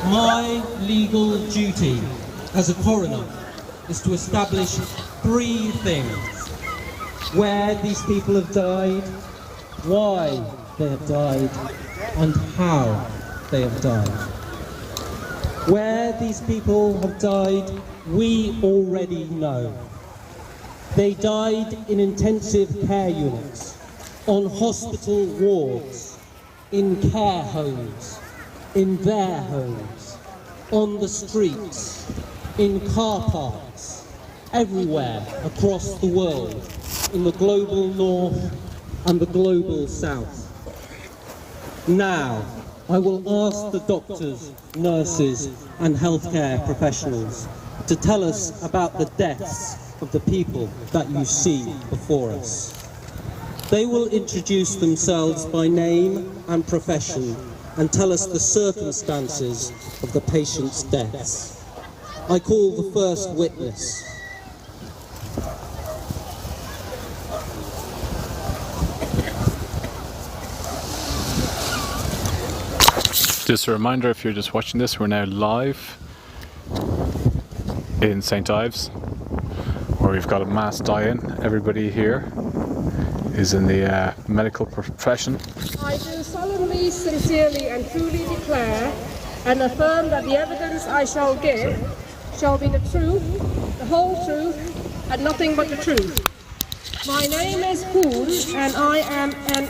My legal duty as a coroner is to establish three things: where these people have died, why they have died, and how they have died. Where these people have died, we already know. They died in intensive care units, on hospital wards, in care homes, in their homes, on the streets, in car parks, everywhere across the world, in the global north and the global south. Now, I will ask the doctors, nurses and healthcare professionals to tell us about the deaths of the people that you see before us. They will introduce themselves by name and profession and tell us the circumstances of the patient's deaths. I call the first witness. Just a reminder, if you're just watching this, we're now live in St. Ives, where we've got a mass die-in. Everybody here is in the medical profession. I do solemnly, sincerely and truly declare and affirm that the evidence I shall give shall be the truth, the whole truth, and nothing but the truth. My name is Poon and I am a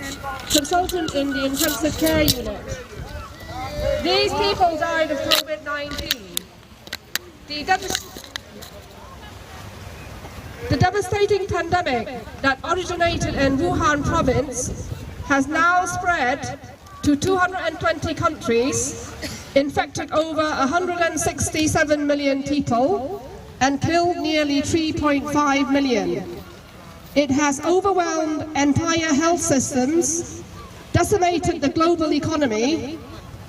consultant in the intensive care unit. These people died of COVID-19. The devastating pandemic that originated in Wuhan province has now spread to 220 countries, infected over 167 million people, and killed nearly 3.5 million. It has overwhelmed entire health systems, decimated the global economy,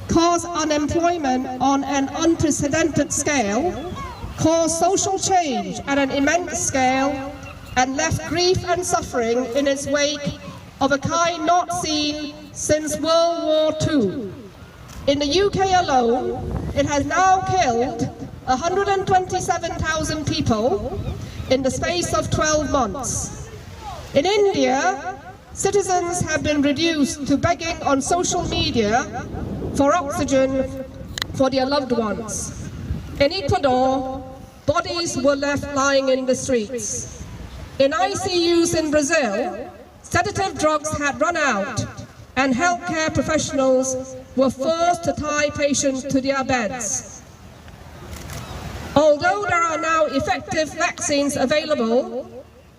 caused unemployment on an unprecedented scale, caused social change at an immense scale, and left grief and suffering in its wake of a kind not seen since World War II. In the UK alone, it has now killed 127,000 people in the space of 12 months. In India, citizens have been reduced to begging on social media for oxygen for their loved ones. In Ecuador, bodies were left lying in the streets. In ICUs in Brazil, sedative drugs had run out and healthcare professionals were forced to tie patients to their beds. Although there are now effective vaccines available,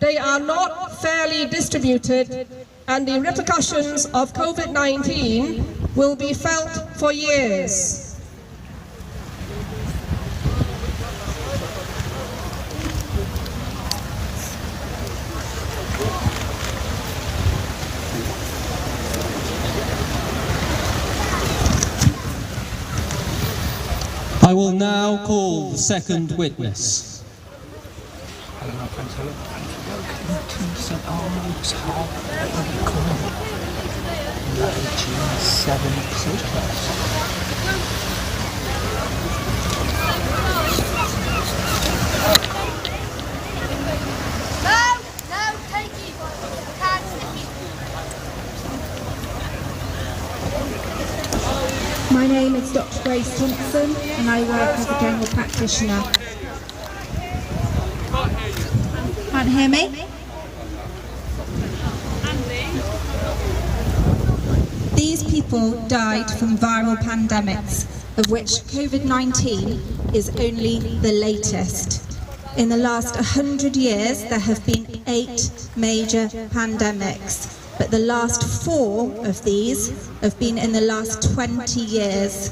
they are not fairly distributed, and the repercussions of COVID-19 will be felt for years. I will now call the second witness. My name is Dr. Grace Thompson and I work as a general practitioner. Can't hear me? These people died from viral pandemics, of which COVID-19 is only the latest. In the last 100 years, there have been 8 major pandemics, but the last 4 of these have been in the last 20 years.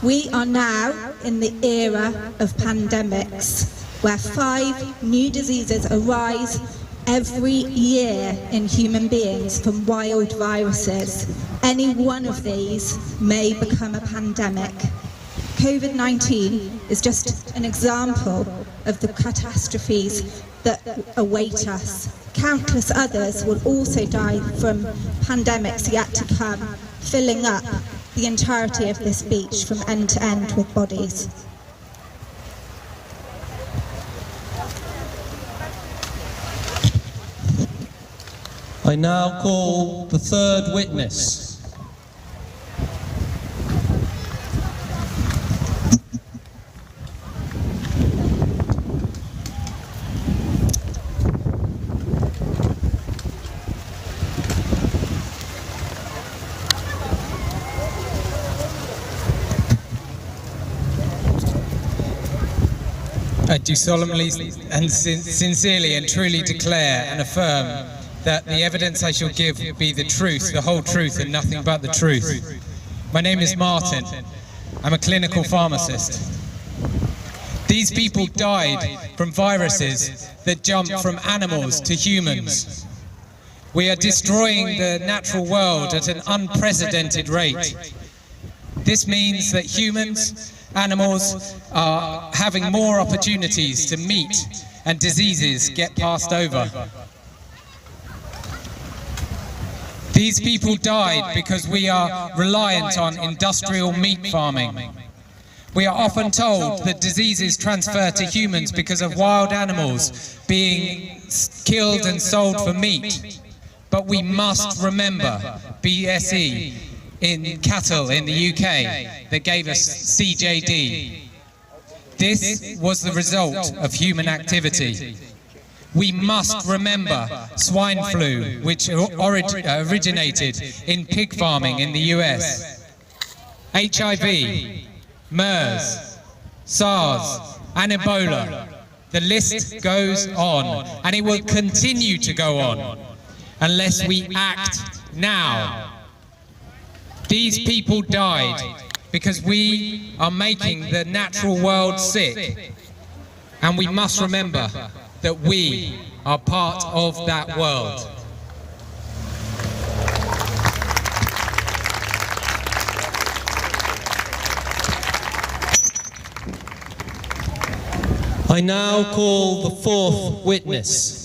We are now in the era of pandemics, where 5 new diseases arise every year in human beings from wild viruses. Any one of these may become a pandemic. COVID-19 is just an example of the catastrophes that await us. Countless others will also die from pandemics yet to come, filling up the entirety of this beach from end to end with bodies. I now call the third witness. I do solemnly and sincerely and truly declare and affirm that the evidence I shall give be the truth, the whole truth, and nothing but the truth. My name is Martin. I'm a clinical pharmacist. These people died from viruses that jump from animals to humans. We are destroying the natural world at an unprecedented rate. This means that humans, animals are having more opportunities to meet and diseases get passed over. These people died because we are reliant on industrial meat farming. We are often told that diseases transfer to humans because of wild animals being killed and sold for meat. But we must remember BSE in cattle in the UK that gave us CJD. This was the result of human activity. We must remember swine flu, which originated in pig farming in the US. HIV, MERS, SARS, and Ebola. The list goes on, and it will continue to go on unless we act now. These people died because we are making the natural world sick, and we must remember that we are part of that world. I now call the fourth witness.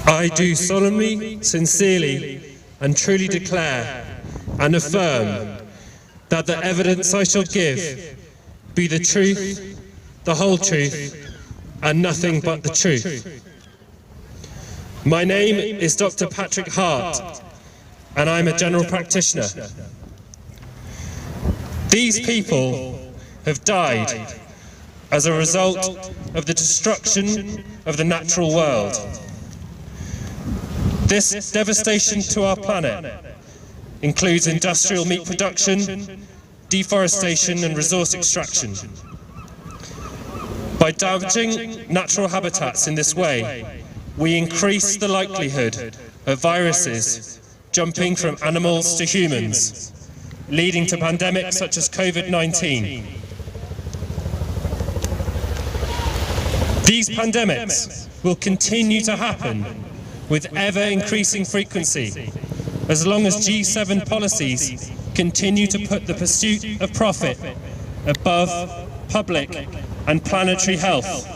I do solemnly, sincerely, and truly declare and affirm that the evidence I shall give be the truth, the whole truth, and nothing but the truth. My name is Dr. Patrick Hart, and I'm a general practitioner. These people have died as a result of the destruction of the natural world. This devastation to our planet includes industrial meat production, deforestation and resource extraction. By damaging natural habitats in this way, we increase the likelihood of viruses jumping from animals to humans, leading to pandemics such as COVID-19. These pandemics will continue to happen with ever-increasing frequency, as long as G7 policies continue to put the pursuit of profit above public and planetary health.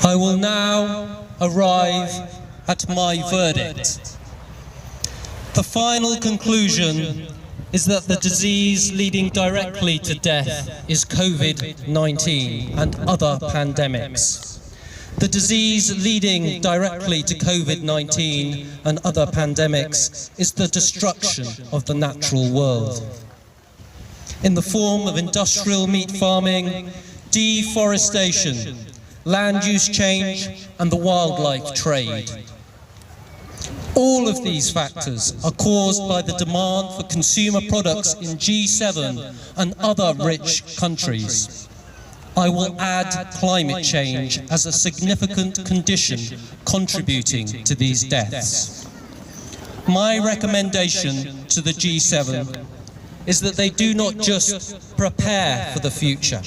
I will now arrive at my verdict. The final conclusion is that the disease leading directly to death is COVID-19 and other pandemics. The disease leading directly to COVID-19 and other pandemics is the destruction of the natural world, in the form of industrial meat farming, deforestation, land use change, and the wildlife trade. All of these factors are caused by the demand for consumer products in G7 and other rich countries. I will add climate change as a significant condition contributing to these deaths. My recommendation to the G7 is that they do not just prepare for the future.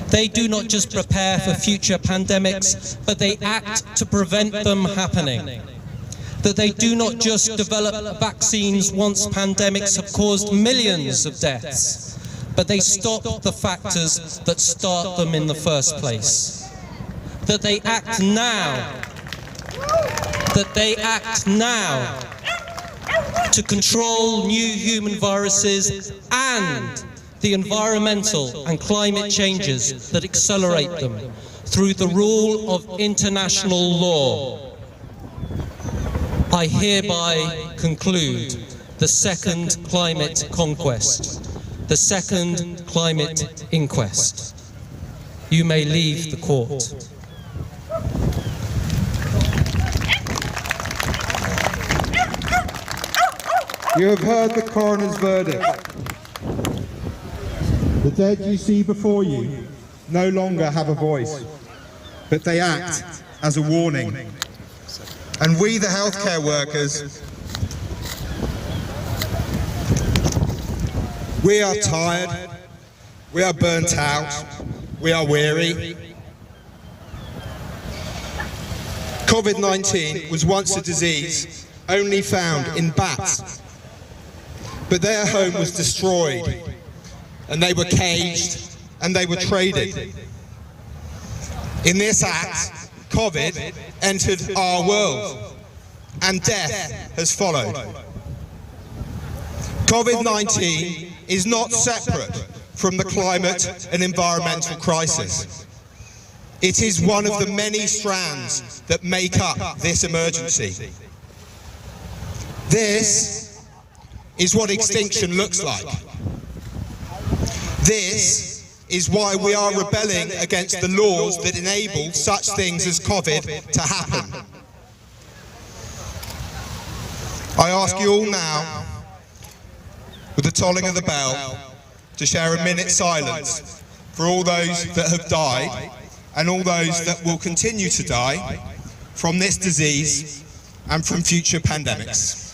They do not just prepare for future pandemics, but they act to prevent them happening. That they do not just develop vaccines once pandemics have caused millions of deaths, but they stop the factors that start them in the first place. That they act now. That they act now to control new human viruses and the environmental and climate changes that accelerate them through the rule of international law. I hereby conclude the second climate conquest, the second climate inquest. You may leave the court. You have heard the coroner's verdict. The dead you see before you no longer have a voice, but they act as a warning. And we, the healthcare workers, we are tired, we are burnt out, we are weary. COVID-19 was once a disease only found in bats, but their home was destroyed, and they were caged, and they were traded. In this act, COVID entered our world, and death has followed. COVID-19 is not separate from the climate and environmental crisis. It is one of the many strands that make up this emergency. This is what extinction looks like. This is why we are rebelling against the laws that enable such things as COVID to happen. I ask you all now, with the tolling of the bell, to share a minute's silence for all those that have died and all those that will continue to die from this disease and from future pandemics.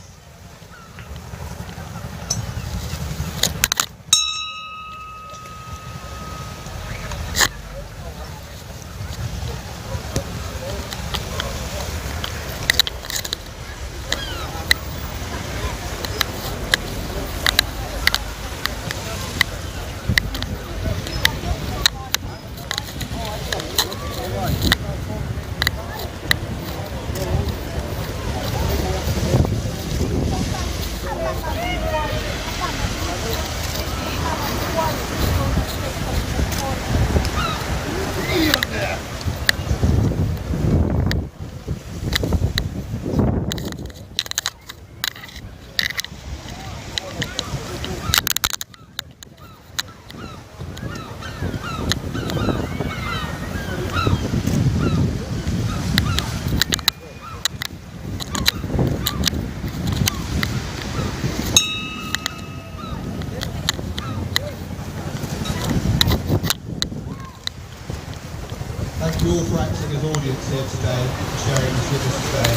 Thank you all for acting as audience here today and sharing this with us today.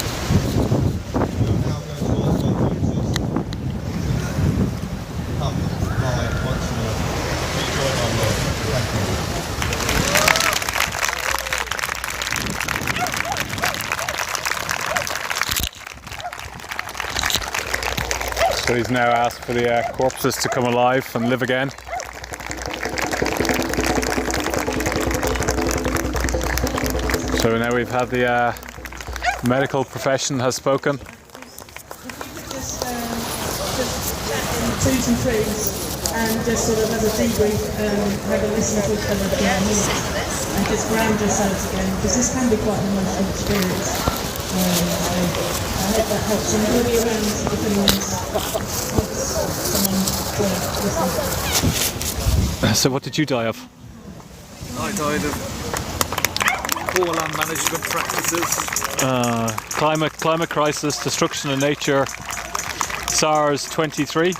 We will now go to our sponsors. Come live once more. Please join our work. Thank you. So he's now asked for the corpses to come alive and live again. So now we've had the medical profession has spoken. If you could just chat in twos and threes and just sort of have a debrief, have a listen to each other for a minute and just ground yourselves again, because this can be quite an emotional experience. So I hope that helps. And we'll be around if anyone's someone listen. So what did you die of? I died of poor land management practices. Climate crisis, destruction of nature, SARS 23.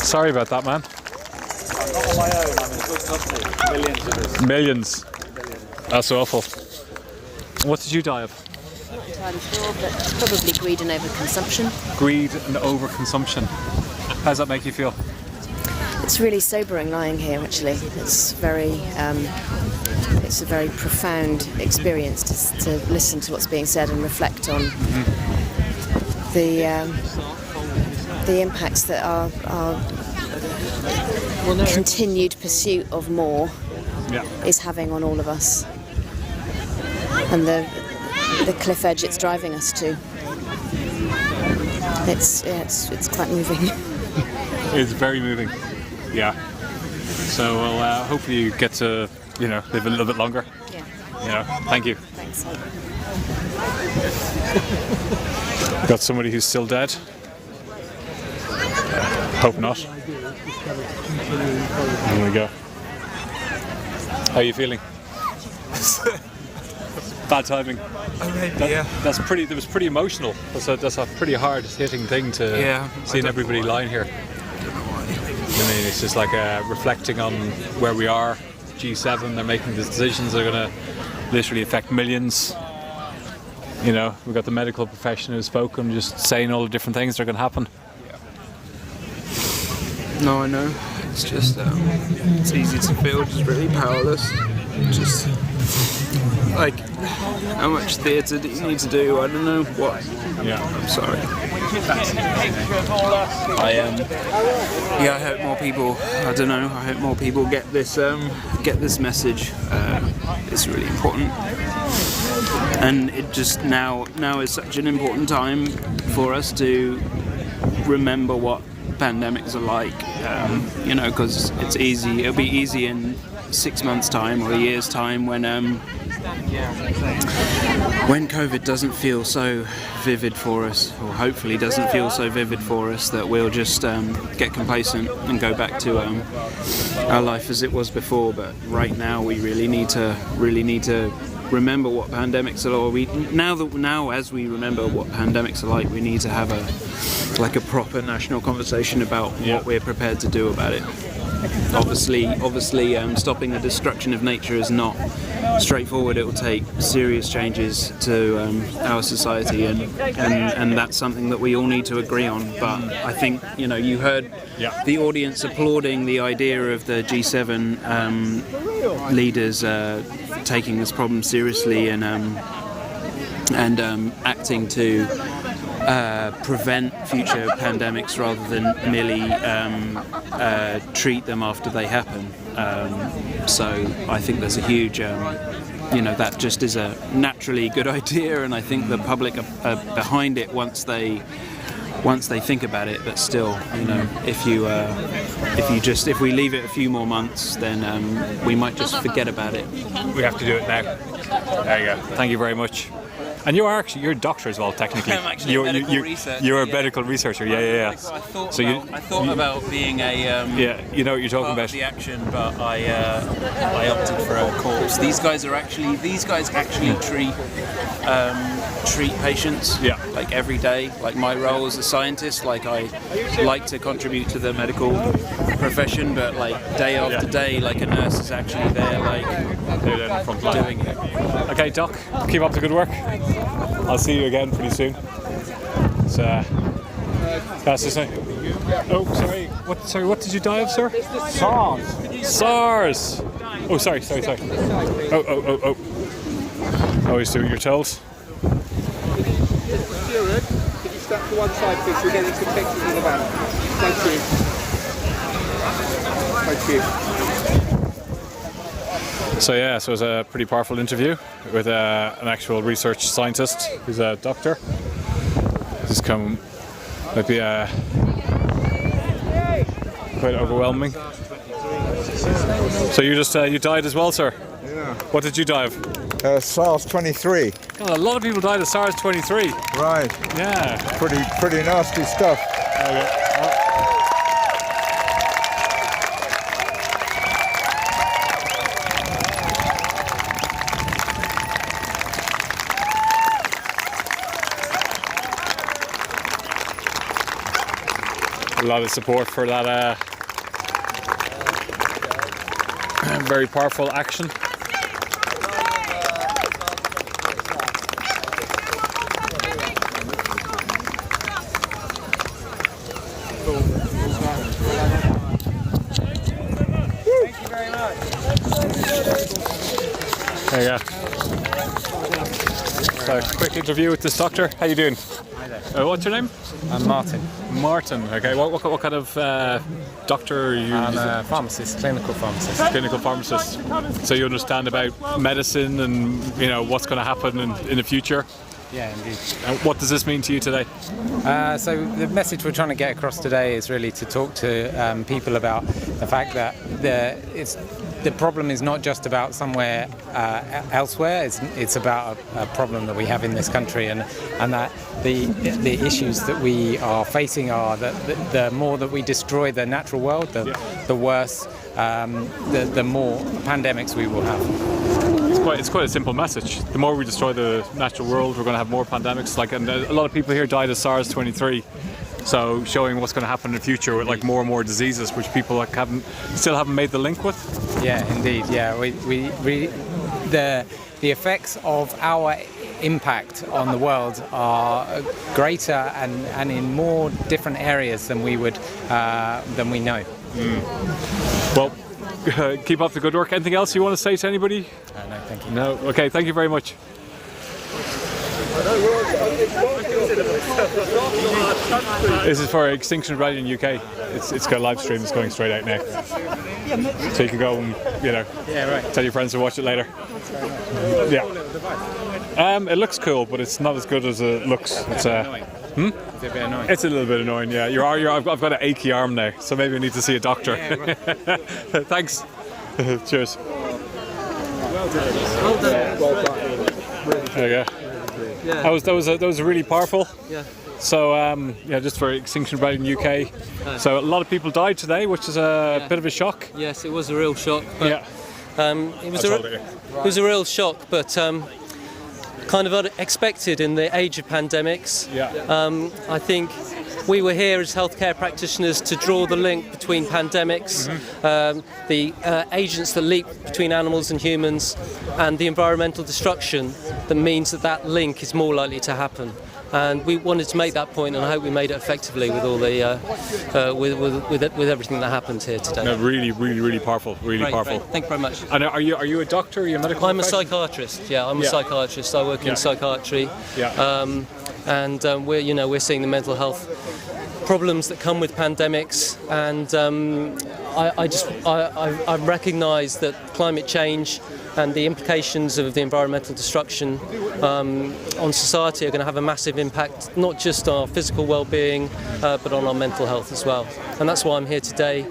Sorry about that, man. I'm not on my own, I'm in a good company. Millions of us. Millions. That's awful. What did you die of? Not entirely sure, but probably greed and overconsumption. Greed and overconsumption. How does that make you feel? It's really sobering lying here, actually. It's a very profound experience to listen to what's being said and reflect on the impacts that our continued pursuit of more is having on all of us, and the cliff edge it's driving us to. It's quite moving. It's very moving. Yeah. So well, hopefully you get to live a little bit longer. Yeah. Thank you. Thanks. Got somebody who's still dead. Hope not. There we go. How are you feeling? Bad timing. That was pretty emotional. That's a pretty hard hitting thing to seeing everybody lying here. I mean, it's just like reflecting on where we are. G7, they're making the decisions that are going to literally affect millions. We've got the medical profession who's spoken, just saying all the different things that are going to happen. No, I know. It's just, it's easy to feel just really powerless. Just like, how much theatre do you need to do? I don't know what. Yeah. I'm sorry. I hope more people. I don't know. I hope more people get this message. It's really important, and it just now is such an important time for us to remember what pandemics are like. Because it's easy. It'll be easy in 6 months' time or a year's time when COVID doesn't feel so vivid for us, or hopefully doesn't feel so vivid for us, that we'll just get complacent and go back to our life as it was before. But right now, we really need to remember what pandemics are like. Now, as we remember what pandemics are like, we need to have a proper national conversation about what we're prepared to do about it. Obviously, stopping the destruction of nature is not straightforward. It will take serious changes to our society, and that's something that we all need to agree on. But I think you heard the audience applauding the idea of the G7 leaders taking this problem seriously and acting to prevent future pandemics rather than merely treat them after they happen. So I think there's a huge, that just is a naturally good idea, and I think the public are behind it once they think about it. But still, if we leave it a few more months, then we might just forget about it. We have to do it now. There you go. Thank you very much. And you're a doctor as well, technically. I'm actually a medical researcher. You're a medical researcher, yeah. I thought about being a you know what you're talking about. The action, but I opted for a corpse. These guys actually treat patients like every day. Like my role as a scientist, like I like to contribute to the medical profession, but like day after day, like a nurse is actually there, like doing it. Okay, Doc, keep up the good work. I'll see you again pretty soon. That's this thing. Oh, sorry. What did you die of, sir? SARS. Oh, sorry. Oh. Always do what you're told. Could you step to one side, please? We're getting some pictures in the van. Thank you. So it was a pretty powerful interview with an actual research scientist who's a doctor. This might be quite overwhelming. So you died as well, sir? Yeah. What did you die of? SARS 23. God, a lot of people died of SARS 23. Right. Yeah. Pretty nasty stuff. Okay. a lot of support for that very powerful action. There you go. So, quick interview with this doctor. How you doing? Hi there. What's your name? I'm Martin. Martin. Okay. What kind of doctor are you? I'm a pharmacist, clinical pharmacist. Clinical pharmacist. So you understand about medicine and what's going to happen in the future. Yeah, indeed. What does this mean to you today? So the message we're trying to get across today is really to talk to people about the fact that the problem is not just about somewhere elsewhere. It's about a problem that we have in this country, and that the issues that we are facing are that the more that we destroy the natural world, the worse, the more pandemics we will have. It's quite a simple message. The more we destroy the natural world, we're going to have more pandemics. And a lot of people here died of SARS-23. So showing what's going to happen in the future with more and more diseases, which people still haven't made the link with. Yeah, indeed. Yeah, the effects of our impact on the world are greater and in more different areas than we know. Well, keep up the good work. Anything else you want to say to anybody? No, thank you. No. Okay. Thank you very much. This is for Extinction Rebellion UK. It's got a live stream. It's going straight out now, so you can go and tell your friends to watch it later. Yeah. It looks cool, but it's not as good as it looks. It's Is it a bit annoying? It's a little bit annoying. Yeah. I've got an achy arm now, so maybe I need to see a doctor. Yeah, right. Thanks. Cheers. Well done. There you go. Yeah. That was really powerful. Yeah. So just for Extinction Rebellion UK. So a lot of people died today, which is a bit of a shock. Yes, it was a real shock. But, yeah. It was a real shock, but kind of unexpected in the age of pandemics. Yeah. I think we were here as healthcare practitioners to draw the link between pandemics, the agents that leap between animals and humans, and the environmental destruction that means that link is more likely to happen. And we wanted to make that point, and I hope we made it effectively with all the with everything that happened here today. No, really powerful, really powerful. Great. Thank you very much. And are you a doctor? Are you a medical? I'm a psychiatrist. Yeah, I'm a psychiatrist. I work in psychiatry. Yeah. And we're seeing the mental health problems that come with pandemics, and I recognise that climate change and the implications of the environmental destruction on society are going to have a massive impact, not just on our physical well-being, but on our mental health as well. And that's why I'm here today,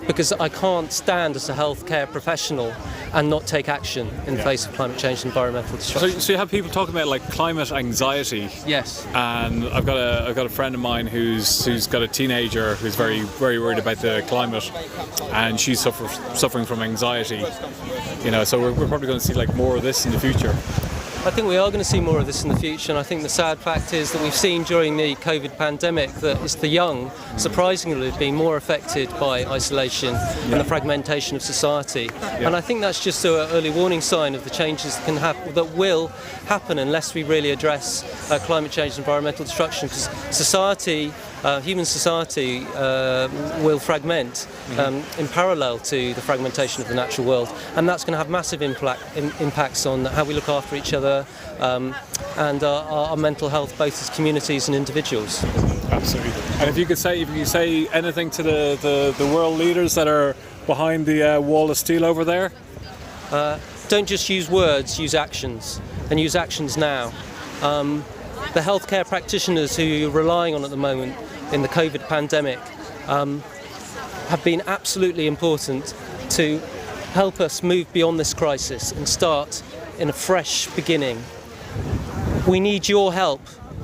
because I can't stand as a healthcare professional and not take action in the face of climate change and environmental destruction. So you have people talking about climate anxiety. Yes. And I've got a friend of mine who's got a teenager who's very worried about the climate, and she's suffering from anxiety. So we're probably going to see more of this in the future. I think we are going to see more of this in the future, and I think the sad fact is that we've seen during the COVID pandemic that it's the young, surprisingly, have been more affected by isolation and the fragmentation of society. And I think that's just an early warning sign of the changes that will happen unless we really address climate change and environmental destruction, because human society will fragment in parallel to the fragmentation of the natural world, and that's going to have massive impacts on how we look after each other and our mental health, both as communities and individuals. Absolutely. And if you could say anything to the world leaders that are behind the wall of steel over there? Don't just use words, use actions, and use actions now. The healthcare practitioners who you're relying on at the moment in the COVID pandemic have been absolutely important to help us move beyond this crisis and start in a fresh beginning. We need your help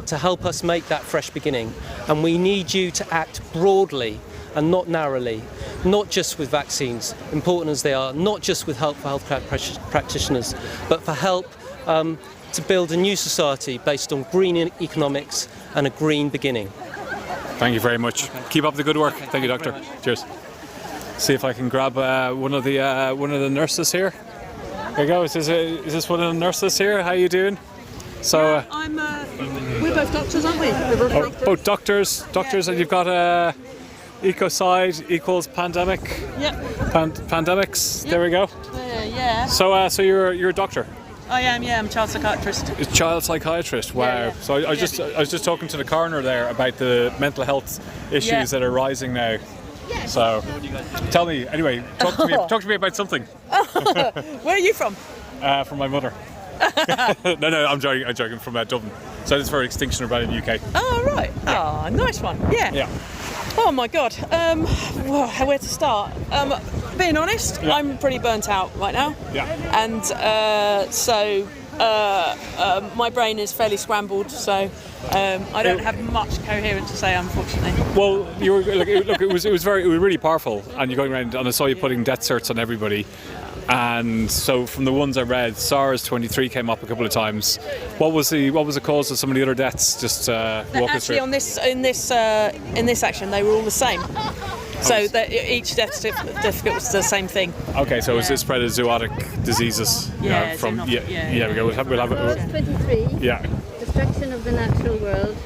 to help us make that fresh beginning, and we need you to act broadly and not narrowly, not just with vaccines, important as they are, not just with help for healthcare practitioners, but for help to build a new society based on green economics and a green beginning. Thank you very much. Keep up the good work. Thank you, Doctor. Cheers. See if I can grab one of the nurses here. There you go. Is this one of the nurses here? How are you doing? So we're both doctors, aren't we? Both doctors, and you've got ecocide equals pandemic. Yep. Pandemics. Yep. There we go. Yeah. So you're a doctor. I am. Yeah, I'm a child psychiatrist. A child psychiatrist. Wow. Yeah. So I was just talking to the coroner there about the mental health issues that are rising now. So tell me anyway. Talk to me about something. Where are you from? From my mother. No, I'm joking. From Dublin. So this is for Extinction about in the UK. Oh right. Yeah. Oh, nice one. Yeah. Oh my God. Where to start? Being honest, I'm pretty burnt out right now. Yeah. And so my brain is fairly scrambled. So I don't have much coherent to say, unfortunately. Well, you were it was really powerful, and you're going around, and I saw you putting death certs on everybody. And so, from the ones I read, SARS 23 came up a couple of times. What was the cause of some of the other deaths? Just walk us through. Actually, in this action, they were all the same. So each death certificate was the same thing. Okay, so it's spread of zoonotic diseases. Yeah, we go. We'll have SARS 23. Yeah. Destruction of the natural world,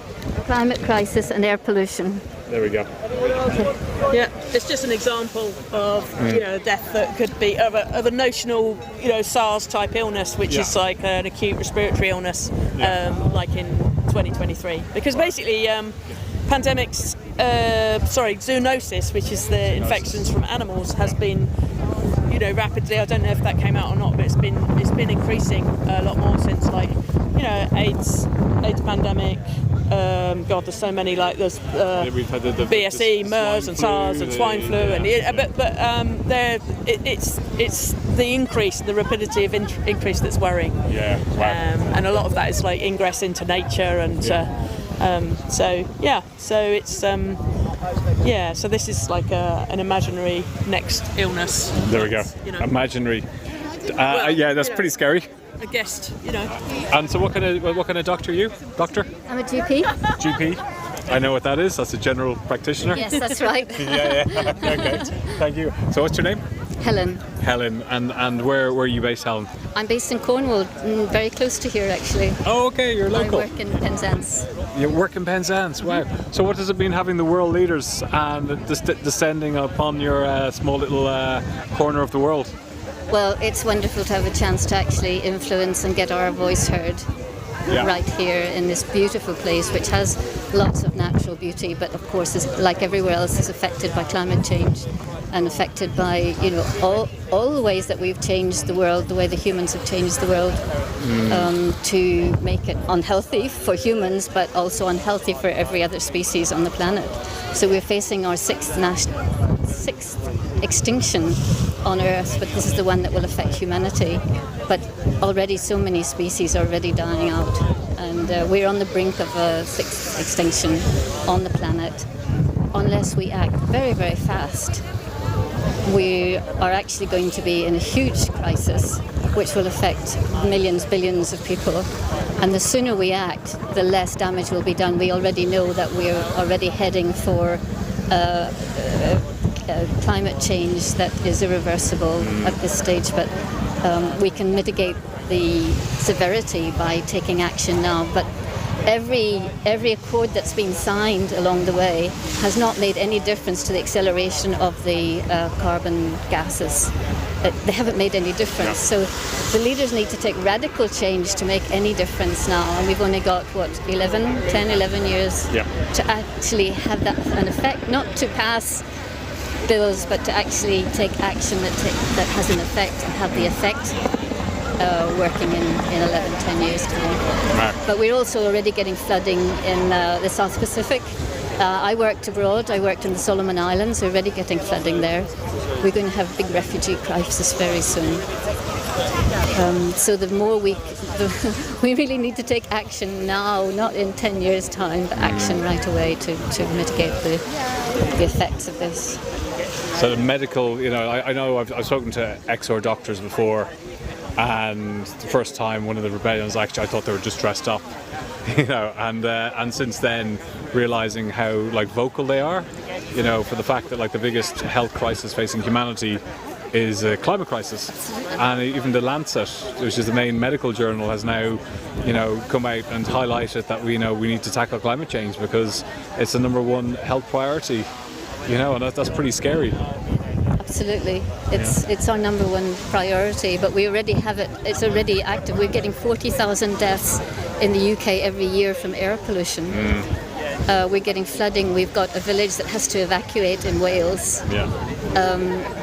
climate crisis, and air pollution. There we go. Yeah, it's just an example of death that could be of a notional SARS type illness, which is like an acute respiratory illness, like in 2023. Because basically, zoonosis, which is the infections from animals, has been rapidly. I don't know if that came out or not, but it's been increasing a lot more since AIDS pandemic. God, there's so many there's we've had the BSE, MERS, and SARS, and swine flu, and it's the increase, the rapidity of increase that's worrying. Yeah. Wow. And a lot of that is ingress into nature, and so it's so this is like an imaginary next illness. There we go. Imaginary. That's pretty scary. A guest, And so, what kind of doctor are you? Doctor? I'm a GP. GP. I know what that is. That's a general practitioner. Yes, that's right. Yeah. Okay. Thank you. So, what's your name? Helen. Helen. And where are you based, Helen? I'm based in Cornwall, very close to here, actually. Oh, okay. You're local. I work in Penzance. You work in Penzance. Wow. So, what does it mean having the world leaders and descending upon your small little corner of the world? Well, it's wonderful to have a chance to actually influence and get our voice heard right here in this beautiful place, which has lots of natural beauty, but of course, like everywhere else, is affected by climate change and affected by all the ways that we've changed the world, the way the humans have changed the world to make it unhealthy for humans, but also unhealthy for every other species on the planet. So we're facing our sixth extinction on Earth, but this is the one that will affect humanity. But already so many species are already dying out, and we're on the brink of a sixth extinction on the planet. Unless we act very, very fast, we are actually going to be in a huge crisis, which will affect millions, billions of people. And the sooner we act, the less damage will be done. We already know that we're already heading for climate change that is irreversible at this stage, but we can mitigate the severity by taking action now. But every accord that's been signed along the way has not made any difference to the acceleration of the carbon gases. They haven't made any difference. So the leaders need to take radical change to make any difference now. And we've only got, 11 years to actually have an effect, not to pass bills, but to actually take action that has an effect and have the effect working in 10 years time. Right. But we're also already getting flooding in the South Pacific. I worked abroad, I worked in the Solomon Islands, we're already getting flooding there. We're going to have a big refugee crisis very soon. So the more we really need to take action now, not in 10 years time, but action right away to mitigate the effects of this. So the medical, I know I've spoken to ex-or doctors before, And the first time, one of the rebellions, actually, I thought they were just dressed up, you know. And since then, realizing how like vocal they are, you know, for the fact that like the biggest health crisis facing humanity is a climate crisis. And even the Lancet, which is the main medical journal, has now, you know, come out and highlighted that we need to tackle climate change because it's the #1 health priority, you know, and that's pretty scary. Absolutely, it's our #1 priority, but we already have it. It's already active. We're getting 40,000 deaths in the UK every year from air pollution. We're getting flooding. We've got a village that has to evacuate in Wales. Yeah.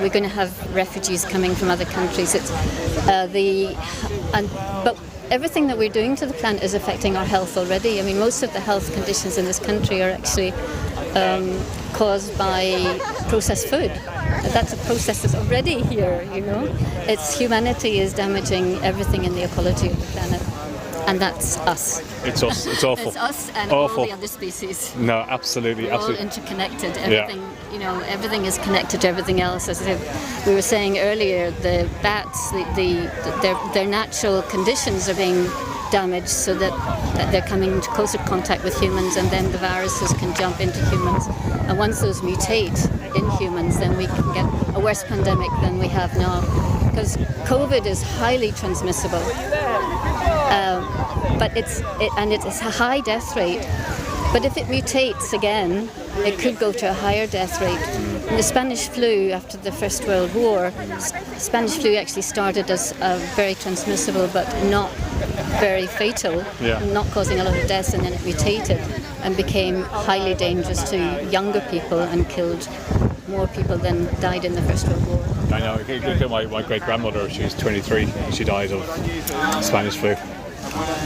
We're going to have refugees coming from other countries. But everything that we're doing to the planet is affecting our health already. I mean, most of the health conditions in this country are actually caused by processed food. That's a process that's already here, you know. Humanity is damaging everything in the ecology of the planet. And that's us. It's us. It's awful. It's us and awful. all the other species. No, absolutely, We're absolutely. all interconnected. Everything, you know, everything is connected to everything else. As we were saying earlier, the bats, their natural conditions are being damaged, so that they're coming into closer contact with humans, and then the viruses can jump into humans. And once those mutate in humans, then we can get a worse pandemic than we have now. Because COVID is highly transmissible, but it's a high death rate. But if it mutates again, it could go to a higher death rate. In the Spanish flu after the First World War, Spanish flu actually started as very transmissible, but not very fatal, not causing a lot of deaths, and then it mutated and became highly dangerous to younger people and killed more people than died in the First World War. I know. My great-grandmother, she was 23. She died of Spanish flu.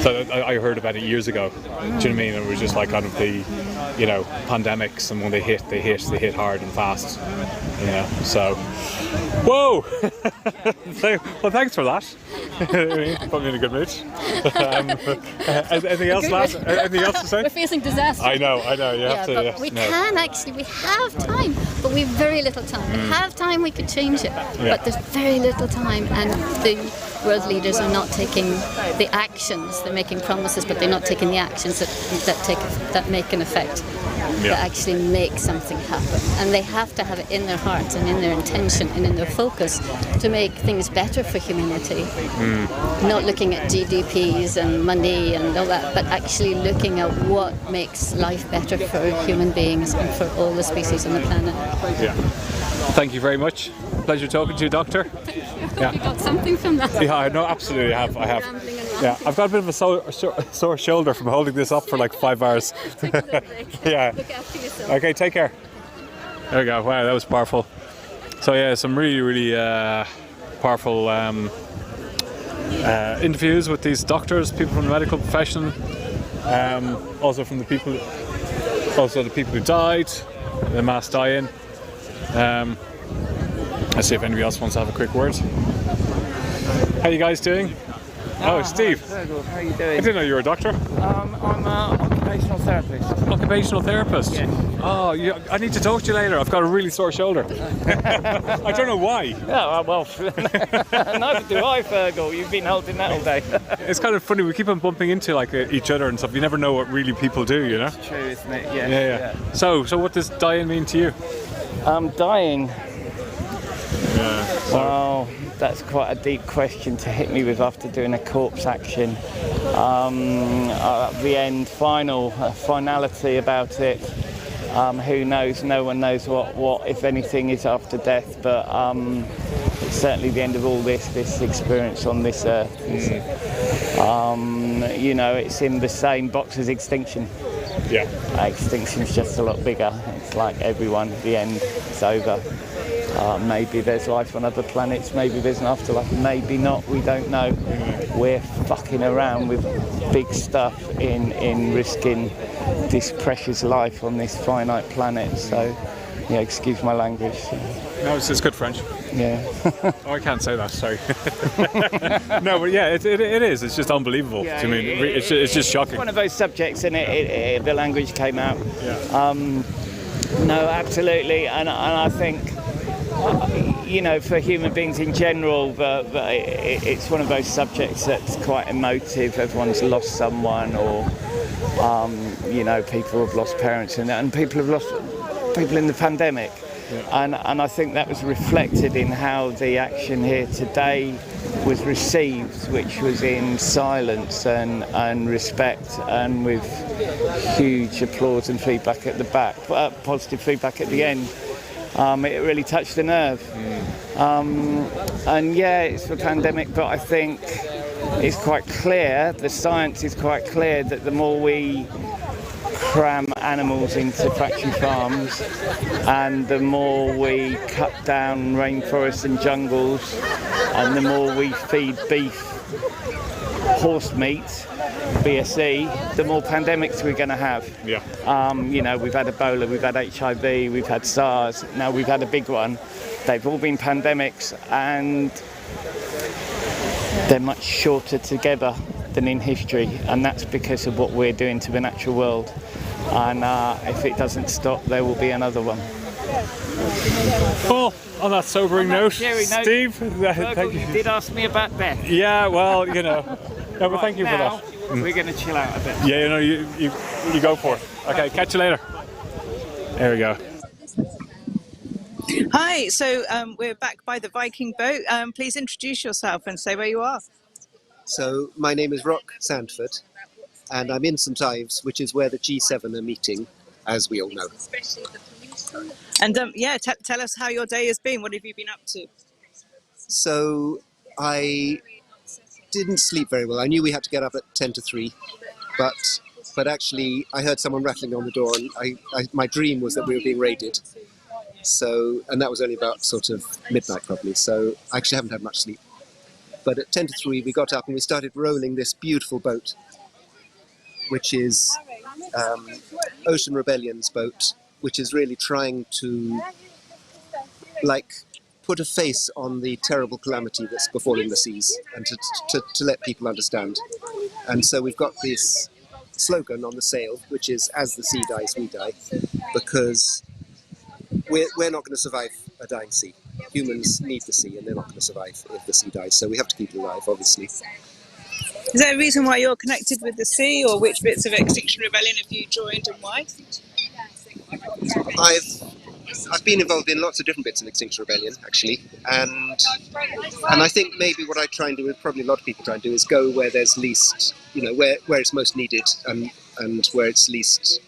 So I heard about it years ago. Do you know what I mean? It was just like kind of the, you know, pandemics, and when they hit hard and fast. You know. So, whoa! Well, thanks for that. Put me in a good mood. Anything else, lads? Anything else to say? We're facing disaster. I know. You have to. But we have time, but we have very little time. We have time, we could change it, but there's very little time, and the world leaders are not taking the actions. They're making promises, but they're not taking the actions that make an effect, that actually make something happen. And they have to have it in their hearts and in their intention and in their focus to make things better for humanity. Not looking at GDPs and money and all that, but actually looking at what makes life better for human beings and for all the species on the planet. Yeah. Thank you very much. Pleasure talking to you, Doctor. Yeah. You got something from that? Yeah, no, absolutely. I have. Yeah, I've got a bit of a sore shoulder from holding this up for like 5 hours. Take a little break. Yeah. Look after yourself. Okay, take care. There we go. Wow, that was powerful. So yeah, some really powerful interviews with these doctors, people from the medical profession, also from the people who died, the mass die-in. Let's see if anybody else wants to have a quick word. How you guys doing? Oh, Steve. Virgil, how are you doing? I didn't know you were a doctor. I'm an occupational therapist. Occupational therapist? Yes. Oh, I need to talk to you later. I've got a really sore shoulder. I don't know why. Oh, well, neither do I, Virgil. You've been holding that all day. It's kind of funny. We keep on bumping into like each other and stuff. You never know what really people do, you know? It's true, isn't it? Yeah. Yeah. So what does dying mean to you? Dying. Yeah. Well, that's quite a deep question to hit me with after doing a corpse action. At the end, finality about it. Who knows? No one knows what if anything, is after death. But it's certainly the end of all this experience on this earth. You know, it's in the same box as Extinction. Yeah. Extinction's just a lot bigger. It's like everyone, the end, it's over. Maybe there's life on other planets, maybe there's an afterlife, maybe not, we don't know. We're fucking around with big stuff in risking this precious life on this finite planet, so yeah, excuse my language. No, it's good French. Yeah. Oh, I can't say that, sorry. No, but yeah, it is. It's just unbelievable to me. It's just shocking. It's one of those subjects, and the language came out. Yeah. No, absolutely, and I think, you know, for human beings in general, it's one of those subjects that's quite emotive. Everyone's lost someone, or you know, people have lost parents, and people have lost people in the pandemic. And I think that was reflected in how the action here today was received, which was in silence and respect, and with huge applause and feedback at the back, positive feedback at the end. It really touched the nerve. And yeah, it's the pandemic, but I think it's quite clear, the science is quite clear, that the more we cram animals into factory farms and the more we cut down rainforests and jungles and the more we feed beef, horse meat, BSE, the more pandemics we're going to have. You know, we've had Ebola, we've had HIV, we've had SARS, now we've had a big one. They've all been pandemics, and they're much shorter together than in history, and that's because of what we're doing to the natural world. And if it doesn't stop, there will be another one. Well, on that sobering note, Steve, thank you. You did ask me about death. Yeah, well, you know, no, but thank you for that. We're going to chill out a bit. Yeah, you know, you go for it. Okay, catch you later. There we go. Hi, so we're back by the Viking boat. Please introduce yourself and say where you are. So my name is Rock Sandford, and I'm in St Ives, which is where the G7 are meeting, as we all know. And yeah, tell us how your day has been. What have you been up to? So I didn't sleep very well. I knew we had to get up at 10 to 3, but actually I heard someone rattling on the door, and my dream was that we were being raided. So, and that was only about sort of midnight probably, so I actually haven't had much sleep. But at 10 to 3 we got up and we started rowing this beautiful boat, which is Ocean Rebellion's boat, which is really trying to, like, put a face on the terrible calamity that's befalling the seas, and to let people understand. And so we've got this slogan on the sail, which is, as the sea dies, we die, because we're not going to survive a dying sea. Humans need the sea, and they're not going to survive if the sea dies, so we have to keep it alive, obviously. Is there a reason why you're connected with the sea, or which bits of Extinction Rebellion have you joined and why? I've been involved in lots of different bits of Extinction Rebellion, actually, and I think maybe what I try and do, and probably a lot of people try and do, is go where there's least, you know, where it's most needed, and where it's least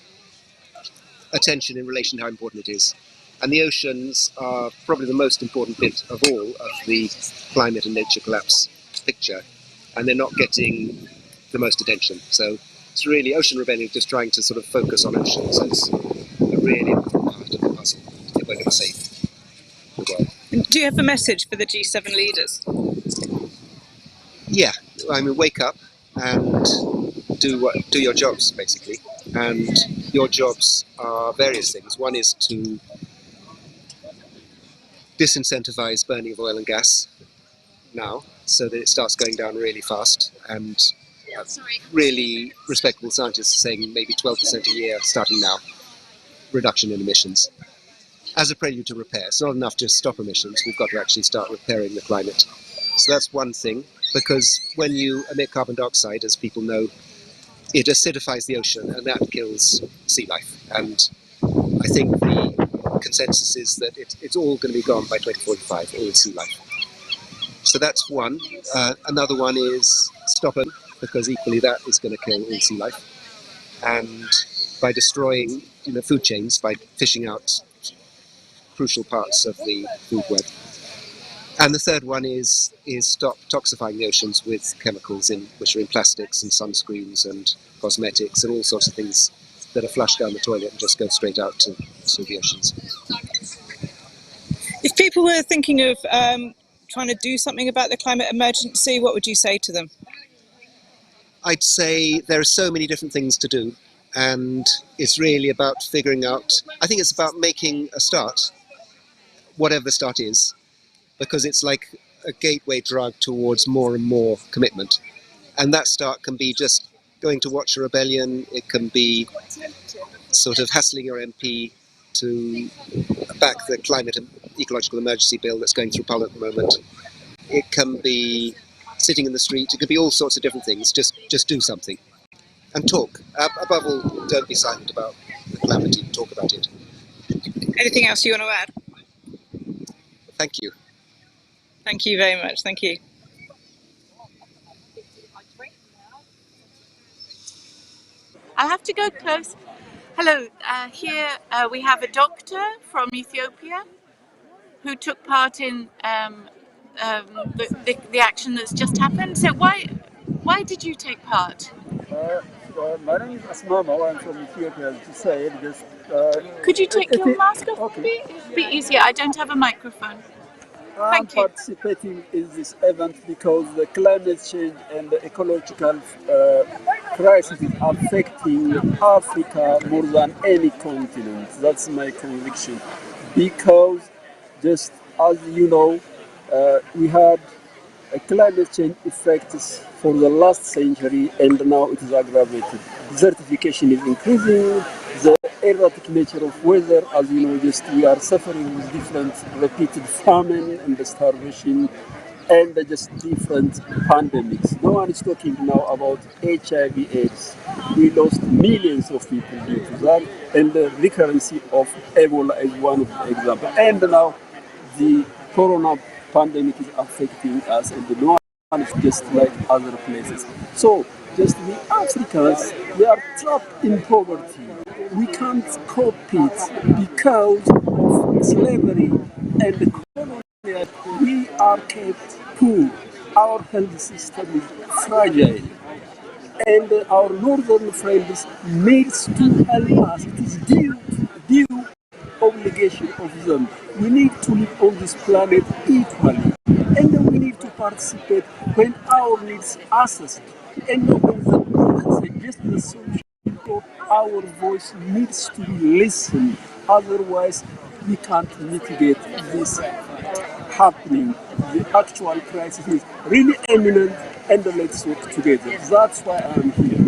attention in relation to how important it is. And the oceans are probably the most important bit of all of the climate and nature collapse picture, and they're not getting the most attention. So it's really Ocean Rebellion just trying to sort of focus on oceans as a really important part of the puzzle if we're going to save the world. Do you have a message for the G7 leaders? Yeah, I mean, wake up and do your jobs, basically. And your jobs are various things. One is to disincentivize burning of oil and gas now, so that it starts going down really fast, and really respectable scientists are saying maybe 12% a year starting now, reduction in emissions. As a prelude to repair, it's not enough to stop emissions, we've got to actually start repairing the climate. So that's one thing, because when you emit carbon dioxide, as people know, it acidifies the ocean, and that kills sea life. And I think the consensus is that it's all going to be gone by 2045, all sea life. So that's one. Another one is stop it, because equally that is going to kill all sea life. And by destroying, you know, food chains, by fishing out crucial parts of the food web. And the third one is stop toxifying the oceans with chemicals which are in plastics and sunscreens and cosmetics and all sorts of things that are flushed down the toilet and just go straight out to the oceans. If people were thinking of trying to do something about the climate emergency, what would you say to them? I'd say there are so many different things to do, and it's really about figuring out, I think it's about making a start, whatever the start is, because it's like a gateway drug towards more and more commitment. And that start can be just going to watch a rebellion, it can be sort of hassling your MP to back the climate ecological emergency bill that's going through Parliament at the moment. It can be sitting in the street. It could be all sorts of different things. Just do something and talk. Above all, don't be silent about the calamity. Talk about it. Anything else you want to add? Thank you. Thank you very much. Thank you. I'll have to go close. Hello, here we have a doctor from Ethiopia who took part in the action that's just happened. So why did you take part? My name is Asmamo. I'm from Ethiopia. To say just. Could you take your mask off? Okay. It'd be easier. I don't have a microphone. I'm participating in this event because the climate change and the ecological crisis is affecting Africa more than any continent. That's my conviction. Because, just as you know, we had a climate change effects for the last century, and now it is aggravated. Desertification is increasing. The erratic nature of weather, as you know, just we are suffering with different repeated famine and starvation, and just different pandemics. No one is talking now about HIV/AIDS. We lost millions of people due to that, and the recurrency of Ebola is one of the examples. And now the Corona pandemic is affecting us, and no one is just like other places. So, just we Africans, we are trapped in poverty. We can't cope it because of slavery and the colonial. We are kept poor. Our health system is fragile. And our northern friends needs to help us. It is due obligation of them. We need to live on this planet equally. And we need to participate when our needs are assessed. And when the suggested the solution, our voice needs to be listened. Otherwise, we can't mitigate this happening. The actual crisis is really imminent, and let's work together. That's why I'm here.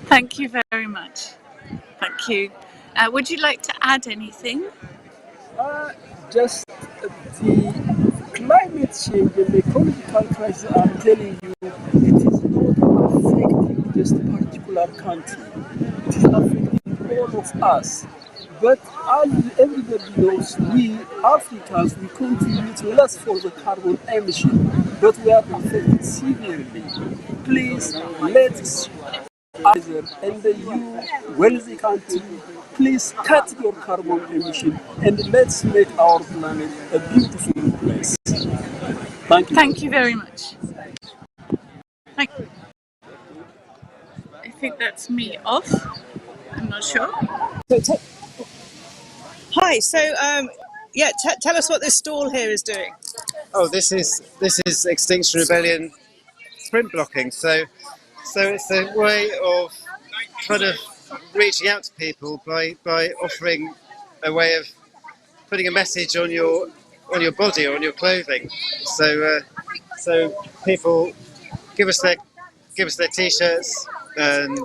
Thank you very much. Thank you. Would you like to add anything? Just the climate change and the ecological crisis, I'm telling you, it is not affecting just a particular country. It is affecting all of us. But as everybody knows, we Africans, we contribute less for the carbon emission, but we are affected severely. Please, let's either, and you, wealthy country, please cut your carbon emission and let's make our planet a beautiful place. Thank you. Thank you very much. Thank you. I think that's me off. I'm not sure. Hi. So, tell us what this stall here is doing. Oh, this is Extinction Rebellion sprint blocking. So it's a way of kind of reaching out to people by offering a way of putting a message on your body or on your clothing. So people give us their t-shirts, and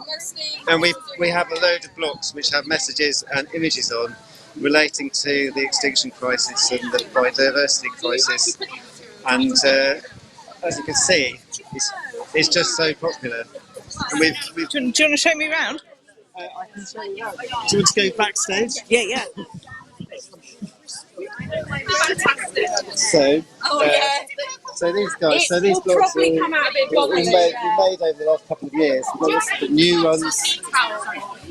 we have a load of blocks which have messages and images on relating to the extinction crisis and the biodiversity crisis. And as you can see, it's just so popular. And do you want to show me around? I can show you around. Do you want to go backstage? Yeah. So these guys, these blocks we made over the last couple of years. We've got the new ones,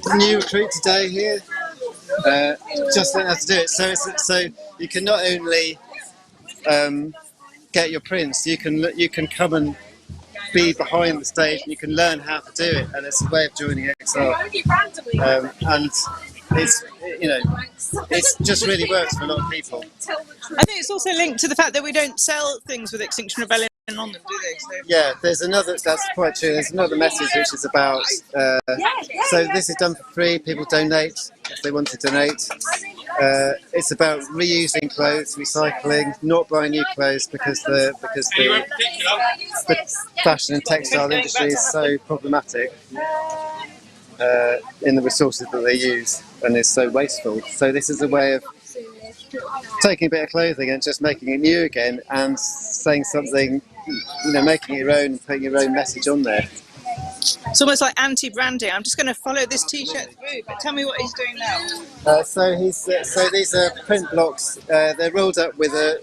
the new recruit today here. Just learn how to do it. So you can not only get your prints, you can come and be behind the stage, and you can learn how to do it, and it's a way of joining XR. And it just really works for a lot of people. I think it's also linked to the fact that we don't sell things with Extinction Rebellion on them, do they? So. Yeah, that's quite true. There's another message which is about, so this is done for free, people donate if they want to donate. It's about reusing clothes, recycling, not buying new clothes because the fashion and textile industry is so problematic in the resources that they use, and is so wasteful. So this is a way of taking a bit of clothing and just making it new again and saying something, making it your own and putting your own message on there. It's almost like anti-branding. I'm just going to follow this T-shirt through, but tell me what he's doing now. So these are print blocks. They're rolled up with a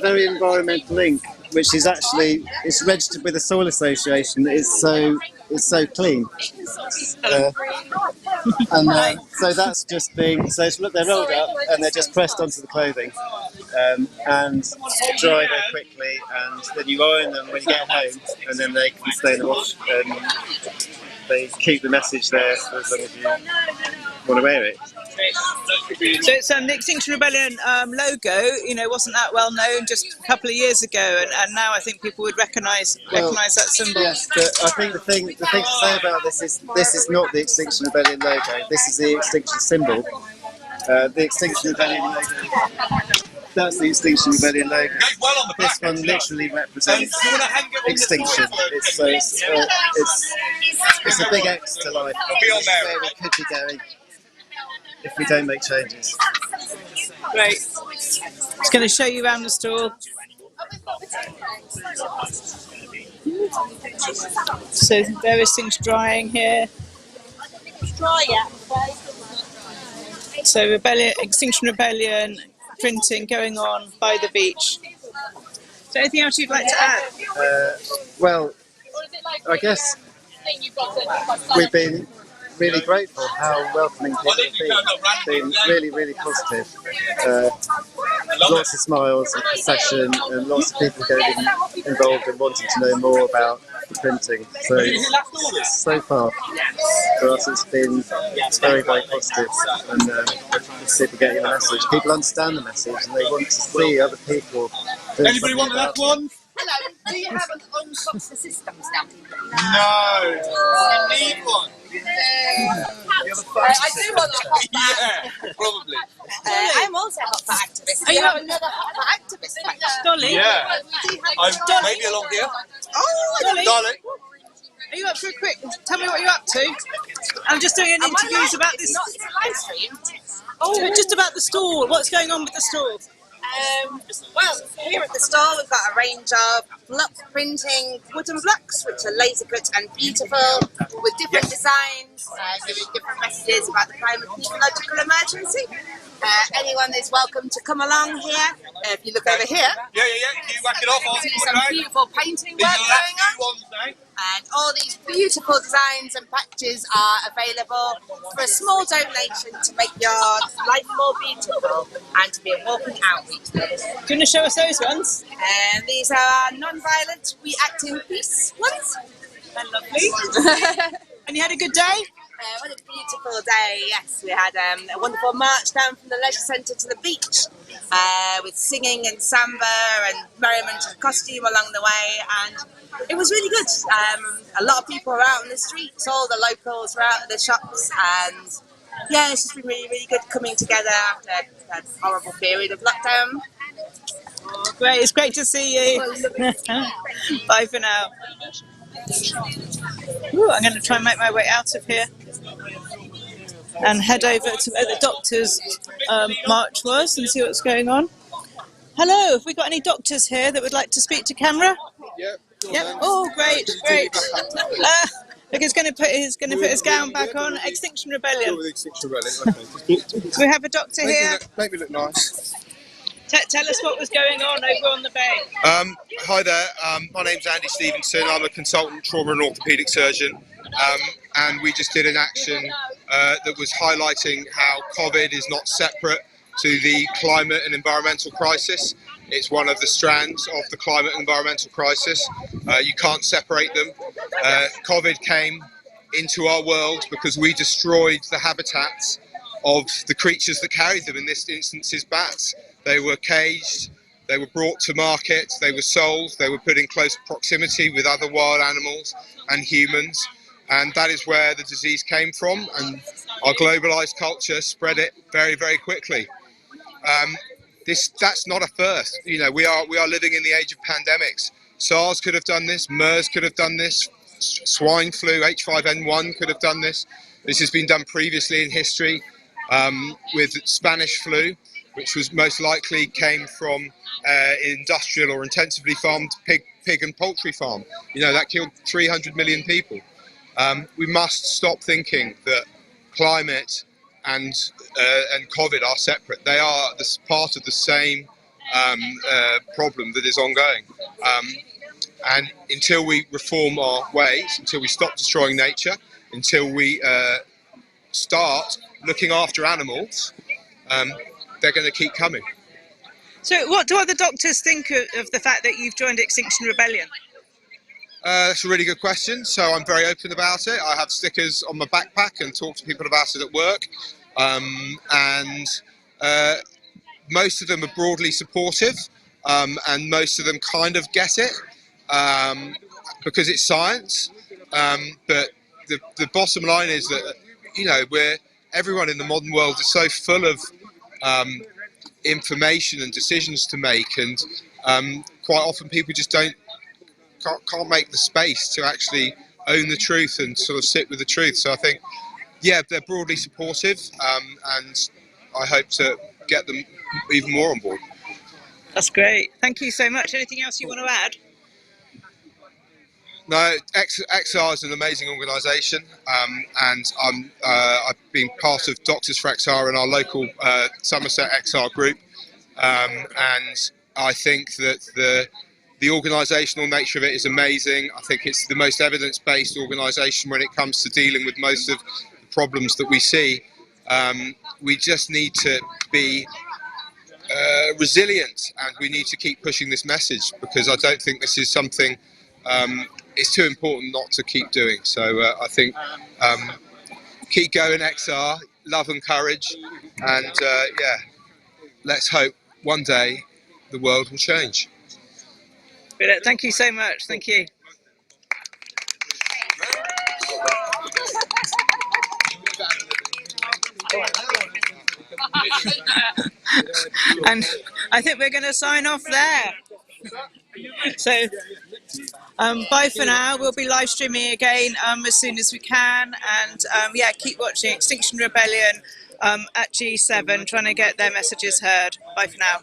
very environmental ink, which is actually it's registered with the Soil Association. It's so clean. So that's just they're rolled up and they're just pressed onto the clothing and dry very quickly, and then you iron them when you get home, and then they can stay in the wash. They keep the message there for as long as you want to wear it. So it's the Extinction Rebellion logo. Wasn't that well known just a couple of years ago, and now I think people would recognise that symbol. Yes, but I think the thing to say about this is not the Extinction Rebellion logo. This is the Extinction symbol. The Extinction Rebellion logo. That's the Extinction Rebellion logo. This one literally represents extinction. It's a big X to life. It's where we could be going if we don't make changes. Great. Just going to show you around the stall. So various things drying here. So Extinction Rebellion printing going on by the beach. Is there anything else you'd like to add? Well, I guess we've been really grateful how welcoming people have been. Really, really positive. Lots of smiles and procession, and lots of people getting involved and wanting to know more about the printing. So far, for us, it's been very, very positive, and people getting the message. People understand the message, and they want to see other people. Anybody want that one? Hello, do you have an unbox the system stamp? No. You need one. I do want a hot bag. Yeah, probably. I'm also a hot bag activist. Are you another hot bag activist? Dolly? Yeah. I'm maybe along here. Oh, Dolly. Dolly. Are you up for a quick? Tell me what you're up to. I'm just doing an interview about this. It's a live stream. Just about the stall. What's going on with the stall? Well, here at the store we've got a range of block printing wooden blocks, which are laser cut and beautiful, with different designs, giving different messages about the climate and ecological emergency. Anyone is welcome to come along here. If you look over here, Yeah. You whack it off. you see some beautiful painting work going on. And all these beautiful designs and patches are available for a small donation to make your life more beautiful and to be a walking outreach. Do you want to show us those ones? And these are non-violent, we act in peace ones. Lovely. And you had a good day? What a beautiful day, yes. We had a wonderful march down from the leisure centre to the beach with singing and samba and merriment and costume along the way, and it was really good. A lot of people were out in the streets, all the locals were out at the shops, and yeah, it's just been really, really good coming together after that horrible period of lockdown. Oh, great, it's great to see you. Bye for now. Ooh, I'm going to try and make my way out of here and head over to where the doctors' march was and see what's going on. Hello, have we got any doctors here that would like to speak to camera? Yep. Oh, great. Look, he's going to put his gown back on. Extinction Rebellion. Extinction Rebellion. Okay. Do we have a doctor here? Make me look nice. Tell us what was going on over on the bay. Hi there, my name's Andy Stevenson. I'm a consultant trauma and orthopaedic surgeon, and we just did an action that was highlighting how COVID is not separate to the climate and environmental crisis. It's one of the strands of the climate and environmental crisis. You can't separate them. COVID came into our world because we destroyed the habitats of the creatures that carried them, in this instance is bats. They were caged, they were brought to market, they were sold, they were put in close proximity with other wild animals and humans, and that is where the disease came from, and our globalized culture spread it very, very quickly. That's not a first. You know, we are living in the age of pandemics. SARS could have done this, MERS could have done this, swine flu, H5N1 could have done this. This has been done previously in history. with Spanish flu, which was most likely came from industrial or intensively farmed pig and poultry farm. You know, that killed 300 million people. We must stop thinking that climate and COVID are separate. They are part of the same problem that is ongoing. And until we reform our ways, until we stop destroying nature, until we start looking after animals, they're going to keep coming. So what do other doctors think of the fact that you've joined Extinction Rebellion? That's a really good question. So I'm very open about it. I have stickers on my backpack and talk to people about it at work. And most of them are broadly supportive, and most of them kind of get it because it's science. But the bottom line is that, you know, everyone in the modern world is so full of information and decisions to make, and quite often people just can't make the space to actually own the truth and sort of sit with the truth. So I think, yeah, they're broadly supportive, and I hope to get them even more on board. That's great. Thank you so much. Anything else you want to add? No, XR is an amazing organisation, and I've been part of Doctors for XR in our local Somerset XR group, and I think that the organisational nature of it is amazing. I think it's the most evidence-based organisation when it comes to dealing with most of the problems that we see. We just need to be resilient, and we need to keep pushing this message, because I don't think this is something it's too important not to keep doing. So I think keep going, XR, love and courage, and yeah, let's hope one day the world will change. Brilliant. Thank you so much. Thank you. And I think we're going to sign off there. So bye for now. We'll be live streaming again as soon as we can, and yeah, keep watching Extinction Rebellion at G7, trying to get their messages heard. Bye for now.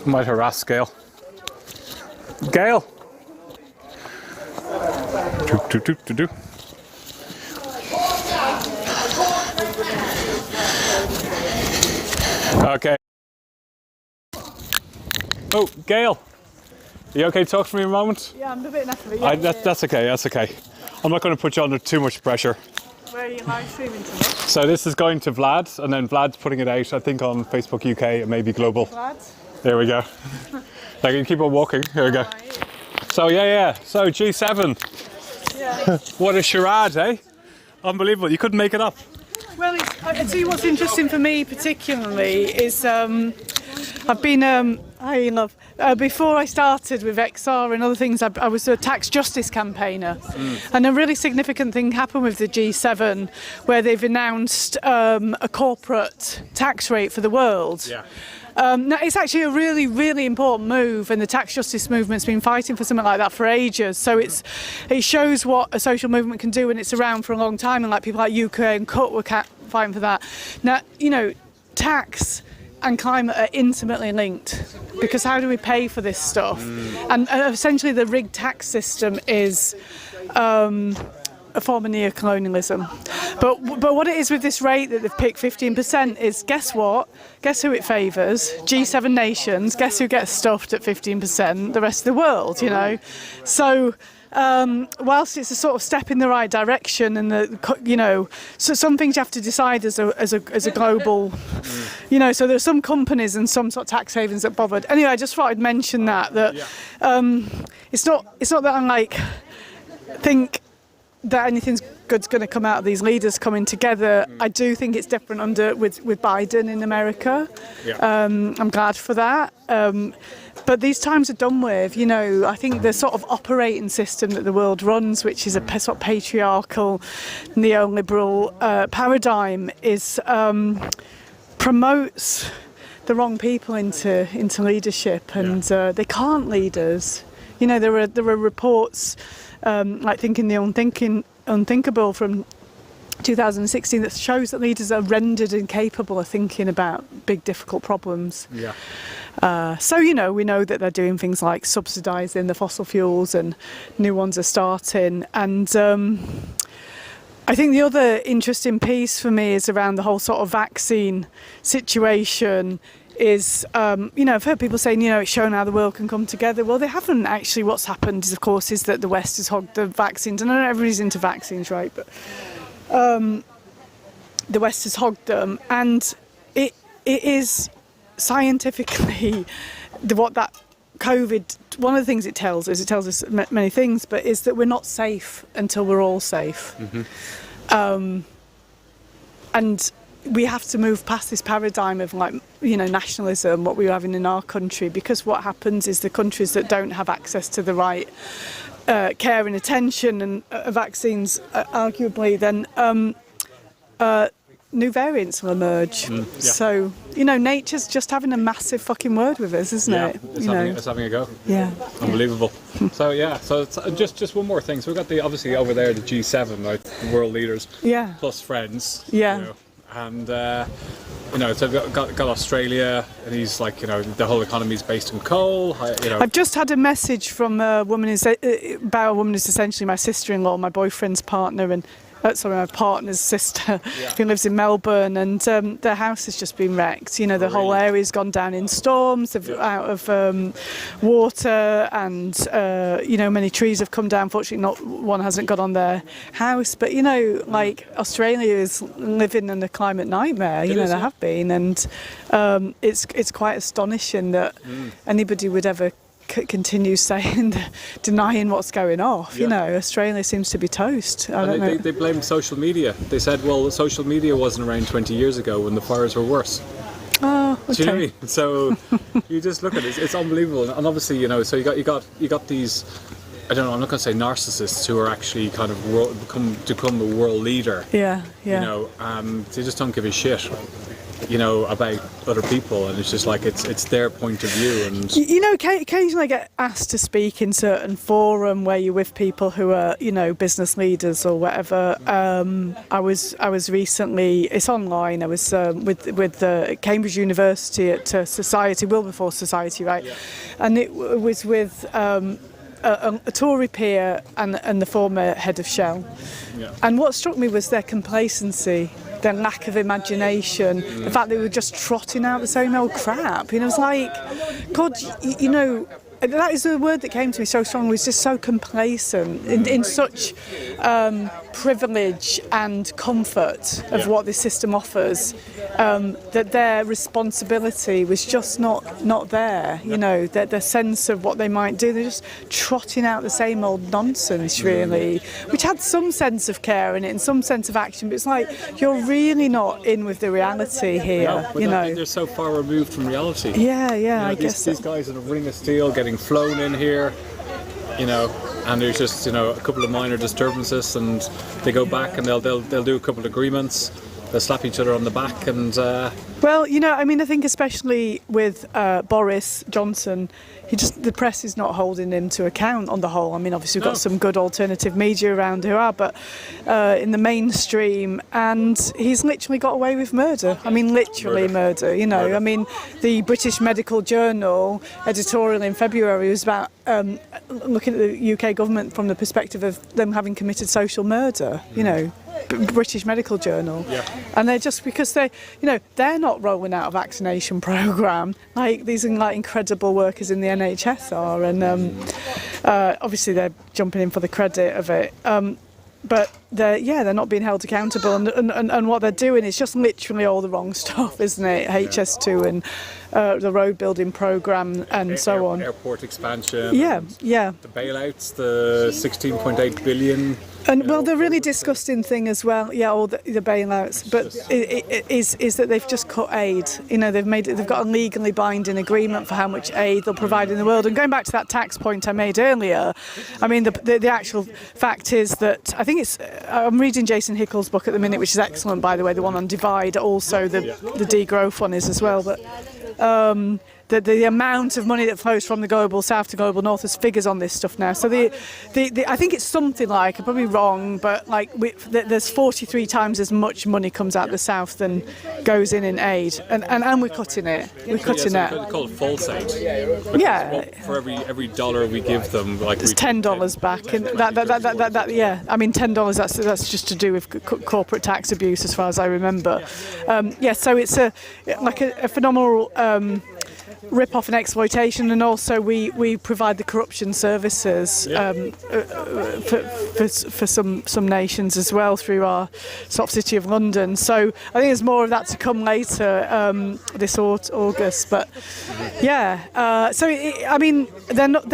Might harass Gail. Gail! Do. Okay. Oh, Gail! Are you okay to talk to me a moment? Yeah, I'm a bit naffy. That's okay, that's okay. I'm not going to put you under too much pressure. Where are you live streaming to? So this is going to Vlad, and then Vlad's putting it out, I think, on Facebook UK and maybe global. Vlad? There we go. Like, you keep on walking. Here we go. So yeah. So G7. Yeah. What a charade, eh? Unbelievable. You couldn't make it up. Well, I tell you what's interesting for me particularly is I've been before I started with XR and other things, I was a tax justice campaigner, and a really significant thing happened with the G7 where they've announced a corporate tax rate for the world. Yeah. Now, it's actually a really, really important move, and the tax justice movement's been fighting for something like that for ages. So it shows what a social movement can do, and it's around for a long time. And like people like UK and CUT were fighting for that. Now, you know, tax and climate are intimately linked, because how do we pay for this stuff? And essentially, the rigged tax system is a form of neocolonialism. But what it is with this rate that they've picked, 15%, is guess what? Guess who it favours? G7 nations. Guess who gets stuffed at 15%? The rest of the world, you know. So whilst it's a sort of step in the right direction, and so some things you have to decide as a global, you know. So there's some companies and some sort of tax havens that bothered. Anyway, I just thought I'd mention that it's not that I'm like think that anything's good's going to come out of these leaders coming together. I do think it's different with Biden in America. I'm glad for that. But these times are done with. I think the sort of operating system that the world runs, which is a sort of patriarchal, neoliberal paradigm, is promotes the wrong people into leadership, and they can't lead us. There are reports like Thinking the Unthinkable from 2016 that shows that leaders are rendered incapable of thinking about big, difficult problems. So we know that they're doing things like subsidising the fossil fuels, and new ones are starting. And I think the other interesting piece for me is around the whole sort of vaccine situation. I've heard people saying, it's shown how the world can come together. Well, they haven't actually. What's happened is, of course, is that the West has hogged the vaccines. And I know everybody's into vaccines, right? But the West has hogged them, and it is scientifically what that COVID. One of the things it tells us many things, but is that we're not safe until we're all safe. And we have to move past this paradigm of nationalism, what we're having in our country, because what happens is the countries that don't have access to the right care and attention and vaccines, arguably, then new variants will emerge. So, nature's just having a massive fucking word with us, isn't it? It's having a go. Yeah. Unbelievable. So it's just one more thing. So we've got obviously over there the G7, right? The world leaders. Plus friends. And so we've got Australia, and he's like, the whole economy's based on coal. I've just had a message from a woman who's essentially my sister-in-law, my boyfriend's partner, and my partner's sister, who lives in Melbourne, and their house has just been wrecked. The whole area's gone down in storms, they're out of water, and many trees have come down. Fortunately, not one hasn't got on their house, but Australia is living in a climate nightmare. There have been, and it's quite astonishing that anybody would ever continue denying what's going off. Australia seems to be toast. I don't know. They blame social media. They said, well, social media wasn't around 20 years ago when the fires were worse. Oh, okay. Do you know what I mean? So you just look at it; it's unbelievable. And obviously, so you got these. I don't know. I'm not going to say narcissists who are actually kind of become a world leader. Yeah. They just don't give a shit. About other people, and it's just like it's their point of view. And occasionally I get asked to speak in certain forum where you're with people who are business leaders or whatever. I was recently, it's online, I was with Cambridge University at Wilberforce Society, right? And it was with a Tory peer and the former head of Shell. And what struck me was their complacency, their lack of imagination, the fact they were just trotting out the same old crap. It was like, God, that is the word that came to me so strong, was just so complacent in such privilege and comfort of what this system offers, that their responsibility was just not there. Their sense of what they might do, they're just trotting out the same old nonsense, really, which had some sense of care in it and some sense of action, but it's like, you're really not in with the reality here. They're so far removed from reality. I guess these guys in a ring of steel getting flown in here, and there's just a couple of minor disturbances, and they go back and they'll do a couple of agreements, they'll slap each other on the back, and I think especially with Boris Johnson, the press is not holding him to account on the whole. Obviously we've got some good alternative media around who are, but in the mainstream, and he's literally got away with murder. Literally murder. The British Medical Journal editorial in February was about looking at the UK government from the perspective of them having committed social murder. British Medical Journal, and they're just because they're not rolling out a vaccination program like these incredible workers in the NHS are, and obviously they're jumping in for the credit of it. But they're not being held accountable, and what they're doing is just literally all the wrong stuff, isn't it? HS2 and the road building programme and so on. Airport expansion. Yeah. The bailouts, the 16.8 billion. And well, the really disgusting thing as well, all the bailouts, but is that they've just cut aid. You know, they've got a legally binding agreement for how much aid they'll provide in the world. And going back to that tax point I made earlier, I mean, the actual fact is that I think I'm reading Jason Hickel's book at the minute, which is excellent, by the way, the one on Divide. Also, the degrowth one is as well, but. The amount of money that flows from the global south to global north, there's figures on this stuff now. So I think it's something like, I'm probably wrong, but like there's 43 times as much money comes out the south than goes in aid, and we're cutting it. We're cutting it. They call it false aid. Yeah. For every dollar we give them, like it's $10 back, and that I mean $10. That's just to do with corporate tax abuse, as far as I remember. So it's a phenomenal. Rip-off and exploitation, and also we provide the corruption services for some nations as well through our sort of City of London. So I think there's more of that to come later this August. But I mean they're not.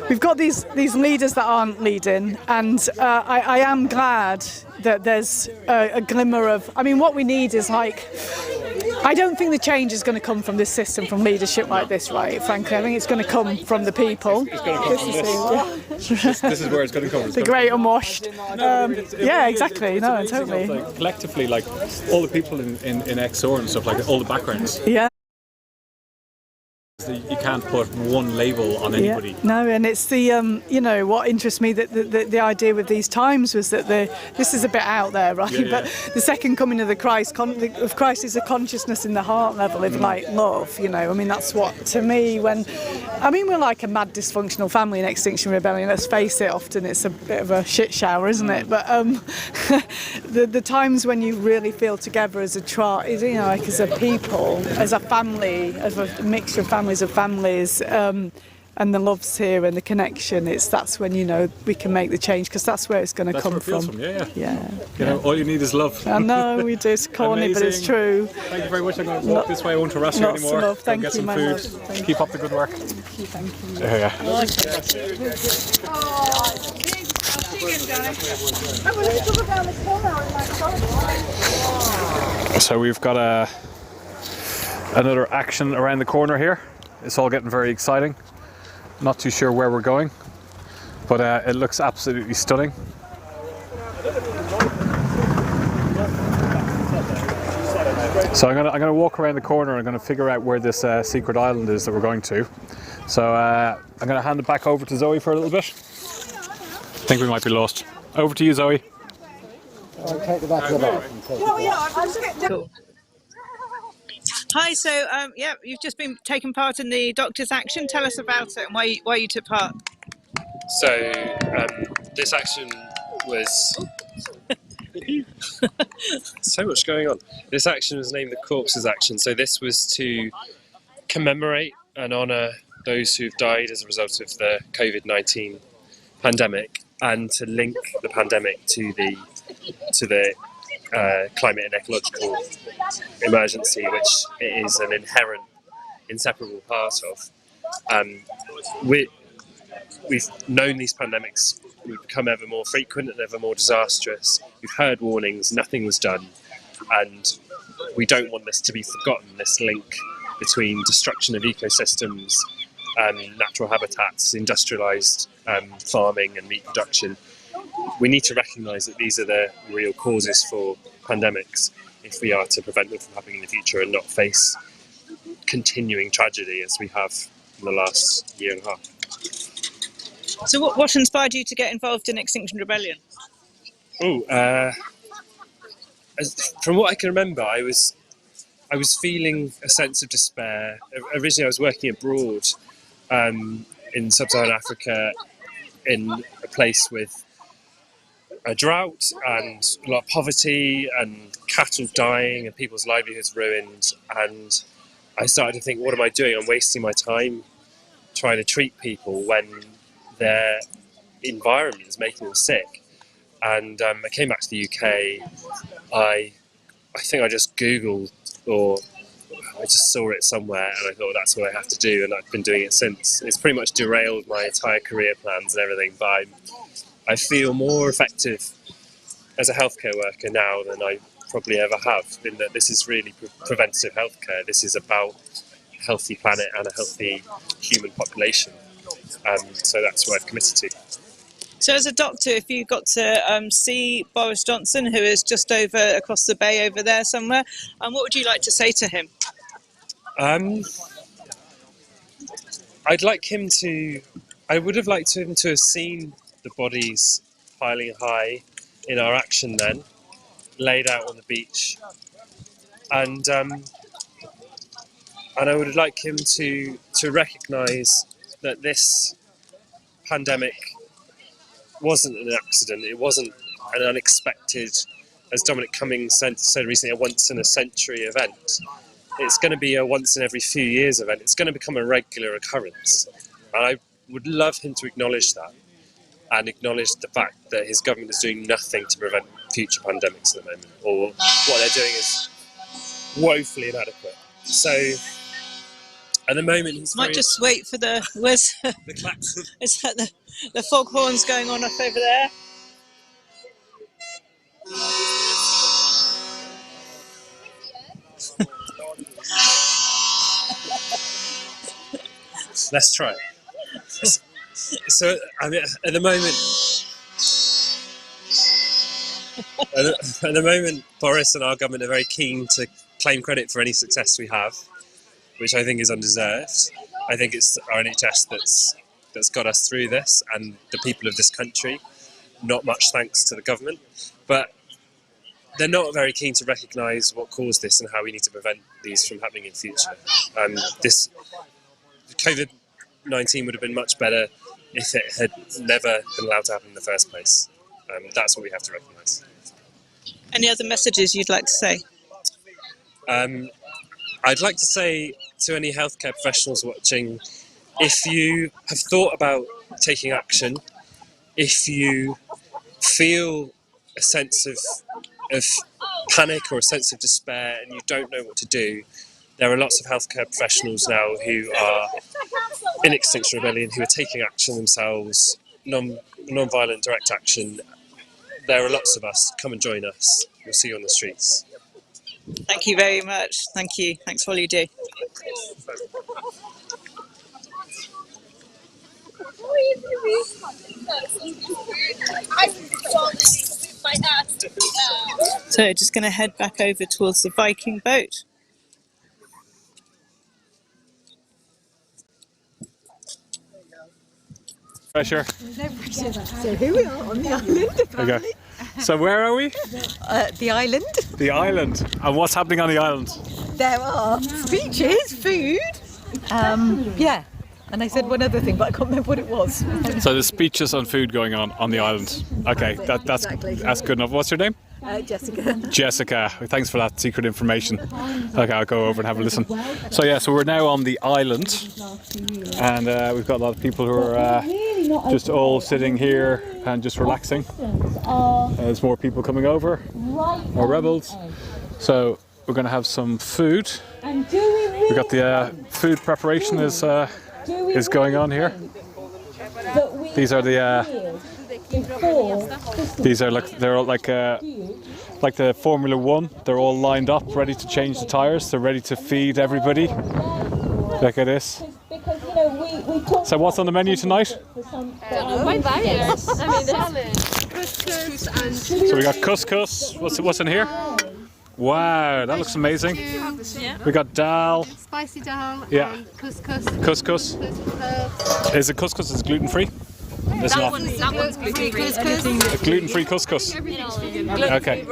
We've got these leaders that aren't leading, and I am glad that there's a glimmer of. I mean, what we need is like. I don't think the change is going to come from this system, from leadership like this, right? Frankly, I think it's going to come from the people. It's going to come from this. This is where it's going to come from. The great unwashed. Exactly. No, totally. Like, collectively, like all the people in XR and stuff, like all the backgrounds. Yeah. You can't put one label on anybody. Yeah. No, and it's the what interests me that the idea with these times was that this is a bit out there, right? But the second coming of Christ is a consciousness in the heart level of like love. I mean that's what to me we're like a mad dysfunctional family in Extinction Rebellion. Let's face it, often it's a bit of a shit shower, isn't it? But the times when you really feel together as a tribe, like as a people, as a family, as a mixture of families. And the love's here and the connection. That's when we can make the change, because that's where it's going to come from. Yeah. All you need is love. I know we do. It's corny, but it's true. Thank you very much. I'm going to walk this way. I won't harass you anymore. Love. Thank get you, some my food. love. Keep up the good work. Thank you. So we've got another action around the corner here. It's all getting very exciting. Not too sure where we're going, but it looks absolutely stunning. So I'm gonna walk around the corner. I'm gonna figure out where this secret island is that we're going to. So I'm gonna hand it back over to Zoe for a little bit. I think we might be lost. Over to you, Zoe. I'll take the back of the box. Cool. Hi, so you've just been taking part in the Doctors' Action. Tell us about it and why you took part. So this action was so much going on. This action was named the Corpses Action. So this was to commemorate and honour those who've died as a result of the COVID-19 pandemic, and to link the pandemic to the climate and ecological emergency, which it is an inherent, inseparable part of. We've known these pandemics would become ever more frequent and ever more disastrous. We've heard warnings, nothing was done, and we don't want this to be forgotten, this link between destruction of ecosystems, natural habitats, industrialised farming and meat production. We need to recognise that these are the real causes for pandemics if we are to prevent them from happening in the future and not face continuing tragedy as we have in the last year and a half. So what inspired you to get involved in Extinction Rebellion? From what I can remember, I was feeling a sense of despair. Originally I was working abroad in sub-Saharan Africa in a place with a drought and a lot of poverty and cattle dying and people's livelihoods ruined, and I started to think, what am I doing? I'm wasting my time trying to treat people when their environment is making them sick. And I came back to the UK. I think I just Googled, or I just saw it somewhere, and I thought that's what I have to do, and I've been doing it since. It's pretty much derailed my entire career plans and everything, but I feel more effective as a healthcare worker now than I probably ever have, in that this is really preventative healthcare. This is about a healthy planet and a healthy human population. So that's what I've committed to. So as a doctor, if you got to see Boris Johnson, who is just over across the bay over there somewhere, what would you like to say to him? I would have liked him to have seen the bodies piling high in our action then, laid out on the beach, and I would have liked him to recognise that this pandemic wasn't an accident. It wasn't an unexpected, as Dominic Cummings said recently, a once in a century event. It's going to be a once in every few years event. It's going to become a regular occurrence. And I would love him to acknowledge that, and acknowledge the fact that his government is doing nothing to prevent future pandemics at the moment, or what they're doing is woefully inadequate. So at the moment he's Might just wait for the klaxon. Is that the foghorns going on up over there? Let's try it. So I mean, at the moment, Boris and our government are very keen to claim credit for any success we have, which I think is undeserved. I think it's our NHS that's got us through this, and the people of this country. Not much thanks to the government, but they're not very keen to recognise what caused this and how we need to prevent these from happening in future. This COVID-19 would have been much better if it had never been allowed to happen in the first place. That's what we have to recognise. Any other messages you'd like to say? I'd like to say to any healthcare professionals watching, if you have thought about taking action, if you feel a sense of panic or a sense of despair and you don't know what to do, there are lots of healthcare professionals now who are in Extinction Rebellion, who are taking action themselves, non-violent direct action. There are lots of us. Come and join us. We'll see you on the streets. Thank you very much. Thank you. Thanks for all you do. So just going to head back over towards the Viking boat. Pressure. So here we are on the island, apparently. Okay. So where are we? The island. The island. And what's happening on the island? There are speeches, food. Yeah. And I said one other thing, but I can't remember what it was. So there's speeches on food going on the island. Okay, that's good enough. What's your name? Jessica. Jessica, thanks for that secret information. Okay, I'll go over and have a listen. So we're now on the island, and we've got a lot of people who are just all sitting here and just relaxing. There's more people coming over, more rebels. So we're going to have some food. We've got the food preparation is going on here. These are like the Formula One. They're all lined up, ready to change the tyres. They're ready to feed everybody. Look at this. So what's on the menu tonight? Quite various. I mean, there's couscous and... So we got couscous. What's in here? Wow, that looks amazing. We got dal. Spicy dal. Yeah. And couscous. Couscous. Is it couscous? Is it gluten free? It's That not. one's gluten-free. Gluten-free couscous. Okay.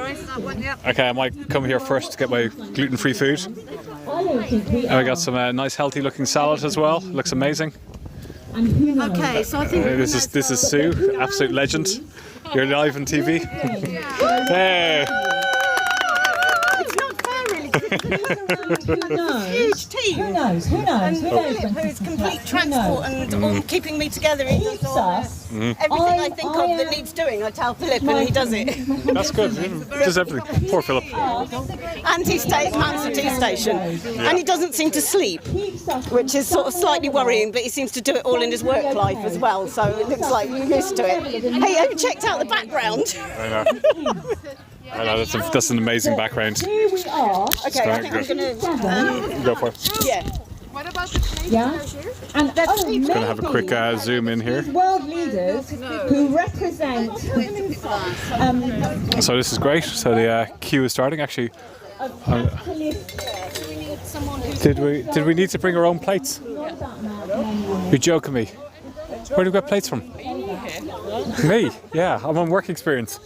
Okay, I might come here first to get my gluten-free food. And we got some nice, healthy-looking salad as well. Looks amazing. Okay, so I think this is Sue, absolute legend. You're live on TV. Hey. It's not fair, really, Huge team. Who knows? And Philip, who's complete transport and all keeping me together. He does everything I think of that needs doing. I tell Philip and he does it. That's good. He does everything. Poor Philip. And he mans the tea station. And he doesn't seem to sleep, which is sort of slightly worrying, but he seems to do it all in his work life as well, so it looks like you're used to it. Hey, have you checked out the background? I know. I know, that's an amazing background. Here we are. Okay, I think I'm going to... Go for it. Yeah. What about the place? Yeah. And Just going to have a quick zoom in here. World leaders who represent... So this is great. So the queue is starting. Actually, did we need to bring our own plates? You're joking me. Where do we get plates from? Me? Yeah, I'm on work experience.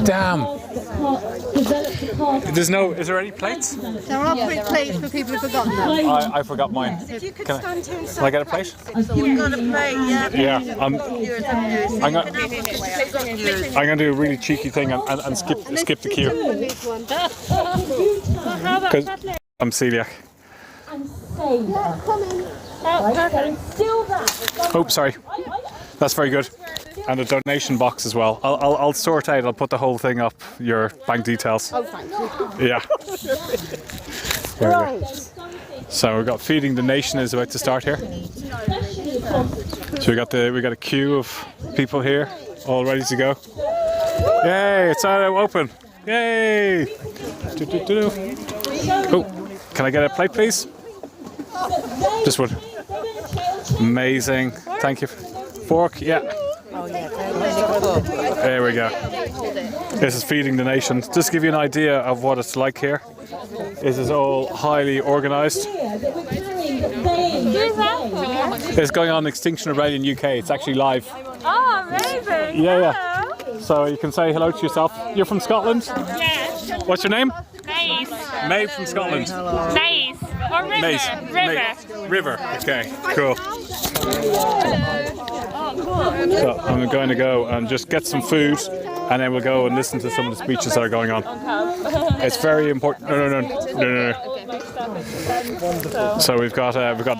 Damn. Is there any plates? There are plates for people who've forgotten them. I forgot mine. Can I get a plate? You've got a plate, yeah. Yeah, I'm going to do a really cheeky thing and skip the queue. Because I'm celiac. Oh, sorry. That's very good. And a donation box as well. I'll sort out. I'll put the whole thing up. Your bank details. Oh, thank you. Yeah. Right. So we've got Feeding the Nation is about to start here. So we got a queue of people here, all ready to go. Yay! It's open. Yay! Oh, can I get a plate, please? Just one. Amazing. Thank you. Fork, yeah. There we go. This is Feeding the Nation. Just to give you an idea of what it's like here. This is all highly organised. It's going on Extinction Rebellion UK. It's actually live. Oh, amazing. Yeah. So you can say hello to yourself. You're from Scotland? Yes. What's your name? Maeve. Maeve from Scotland. Maeve. Or River. Maeve. River. Okay, cool. So I'm going to go and just get some food, and then we'll go and listen to some of the speeches that are going on. It's very important. No. So we've got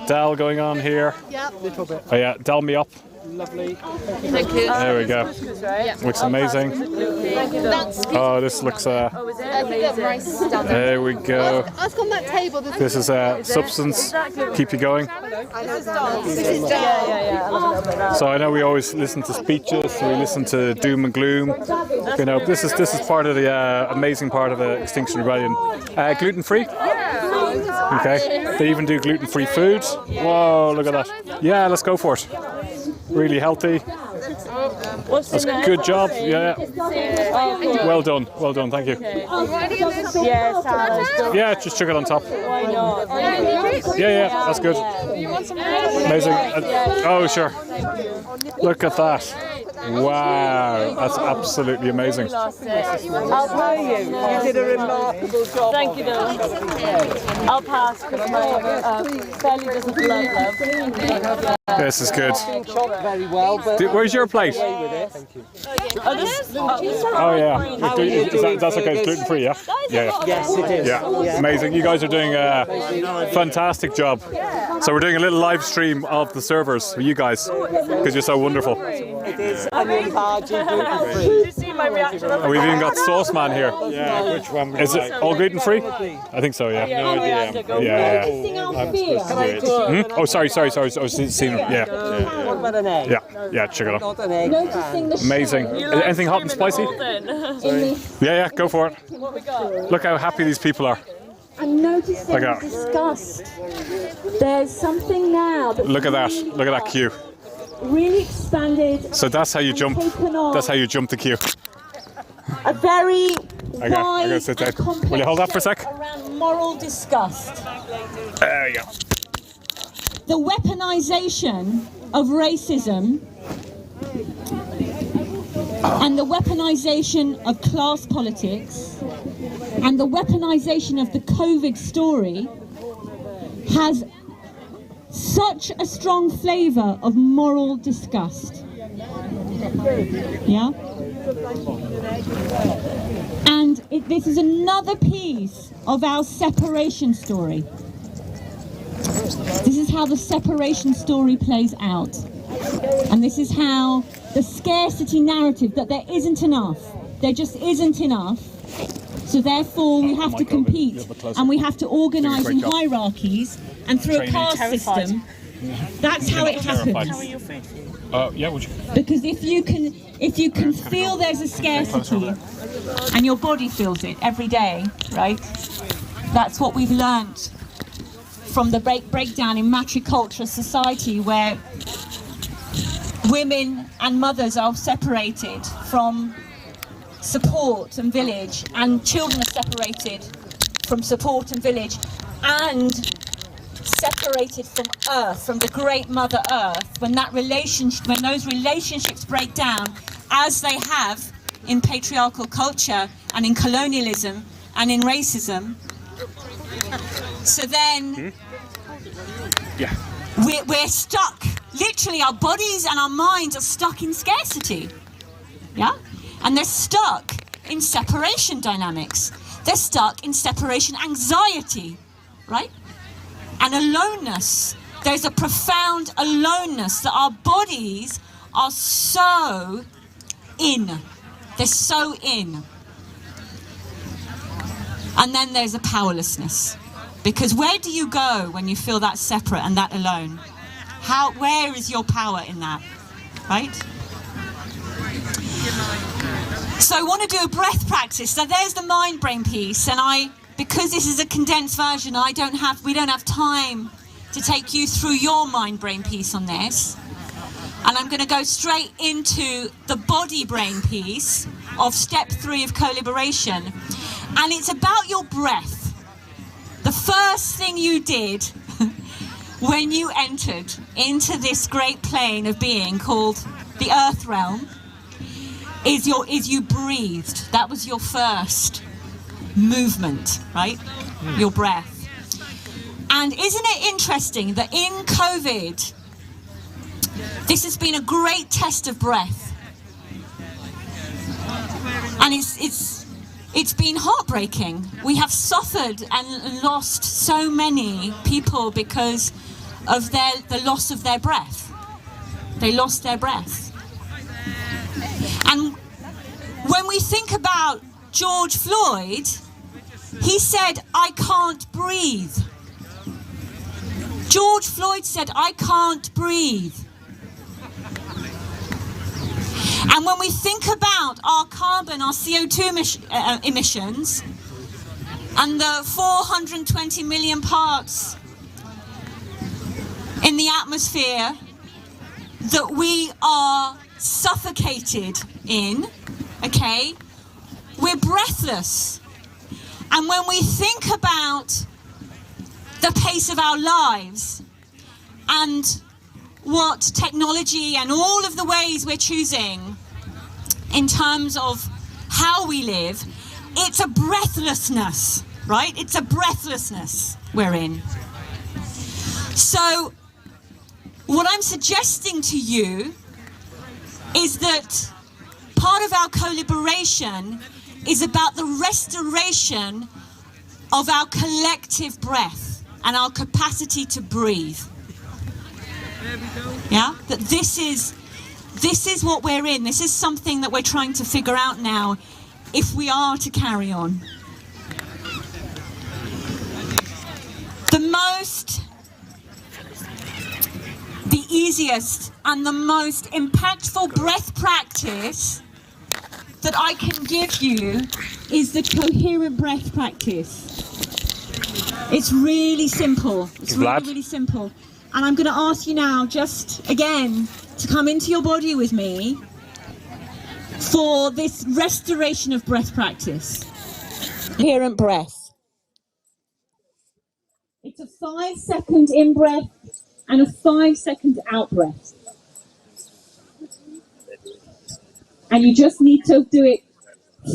Dal going on here. Oh yeah, Dal me up. Lovely. Thank you. There we go. Looks amazing. Oh, this looks. There we go. Ask on that table. This is substance. Keep you going. So I know we always listen to speeches. We listen to doom and gloom. You know, this is part of the amazing part of Extinction Rebellion. Gluten free. Okay. They even do gluten free food. Whoa! Look at that. Yeah, let's go for it. Really healthy. That's a good job. Yeah. Well done. Thank you. Yeah, just chuck it on top. Yeah. That's good. Amazing. Oh, sure. Look at that. Wow, that's absolutely amazing. I'll pay you. You did a remarkable job. Thank you, Bill. I'll pass because my belly doesn't love her. This is good. Very well, but where's your plate? Thank you. Oh yeah. That's okay. It's gluten free, yeah? Yeah. Yes, it is. Yeah. Amazing. You guys are doing a fantastic job. So we're doing a little live stream of the servers for you guys because you're so wonderful. It is onion bhaji, gluten free. And we've even got Sauce Man here. Yeah, which one? Is it all gluten free? I think so, yeah. No idea. Yeah. I'm supposed to do it. Oh, sorry. I was seeing. Yeah. What about an egg? Yeah. Check it out. Not an egg. Amazing. Anything hot and spicy? Yeah. Go for it. Look how happy these people are. I'm noticing disgust. There's something now. Look at that. Look at that queue. Really expanded. So that's how you jump. That's how you jump the queue. A very I gotta sit down. Will you hold that for a sec? Around moral disgust. There you go. The weaponization of racism and the weaponization of class politics and the weaponization of the COVID story has such a strong flavour of moral disgust. Yeah? And this is another piece of our separation story. This is how the separation story plays out. And this is how the scarcity narrative, that there isn't enough, there just isn't enough, so therefore we have to compete and we have to organise in hierarchies and through a caste system. That's how it happens. How are your food? Yeah, would you? Because if you can feel there's a scarcity and your body feels it every day, right? That's what we've learnt from the breakdown in matricultural society, where women and mothers are separated from support and village, and children are separated from support and village, and separated from Earth, from the great Mother Earth. When those relationships break down, as they have in patriarchal culture and in colonialism and in racism, so then we're stuck. Literally, our bodies and our minds are stuck in scarcity. Yeah? And they're stuck in separation dynamics. They're stuck in separation anxiety, right? And aloneness. There's a profound aloneness that our bodies are so in. They're so in. And then there's a powerlessness. Because where do you go when you feel that separate and that alone? Where is your power in that, right? So I want to do a breath practice. So there's the mind-brain piece, and because this is a condensed version, we don't have time to take you through your mind-brain piece on this. And I'm going to go straight into the body-brain piece of step 3 of co-liberation. And it's about your breath. The first thing you did when you entered into this great plane of being called the Earth realm is you breathed. That was your first movement, right? Your breath. And isn't it interesting that in COVID, this has been a great test of breath. And it's been heartbreaking. We have suffered and lost so many people because of the loss of their breath. They lost their breath. And when we think about George Floyd, he said, "I can't breathe." George Floyd said, "I can't breathe." And when we think about our carbon, our CO2 emissions, and the 420 million parts in the atmosphere that we are suffocated in, okay, we're breathless. And when we think about the pace of our lives and what technology and all of the ways we're choosing in terms of how we live, it's a breathlessness, right? It's a breathlessness we're in. So what I'm suggesting to you is that part of our co-liberation is about the restoration of our collective breath and our capacity to breathe. Yeah, that this is what we're in. This is something that we're trying to figure out now if we are to carry on. The easiest and the most impactful breath practice that I can give you is the coherent breath practice. It's really simple. It's really simple. And I'm going to ask you now, just again, to come into your body with me for this restoration of breath practice. Coherent breath. It's a 5-second in-breath and a 5-second out-breath. And you just need to do it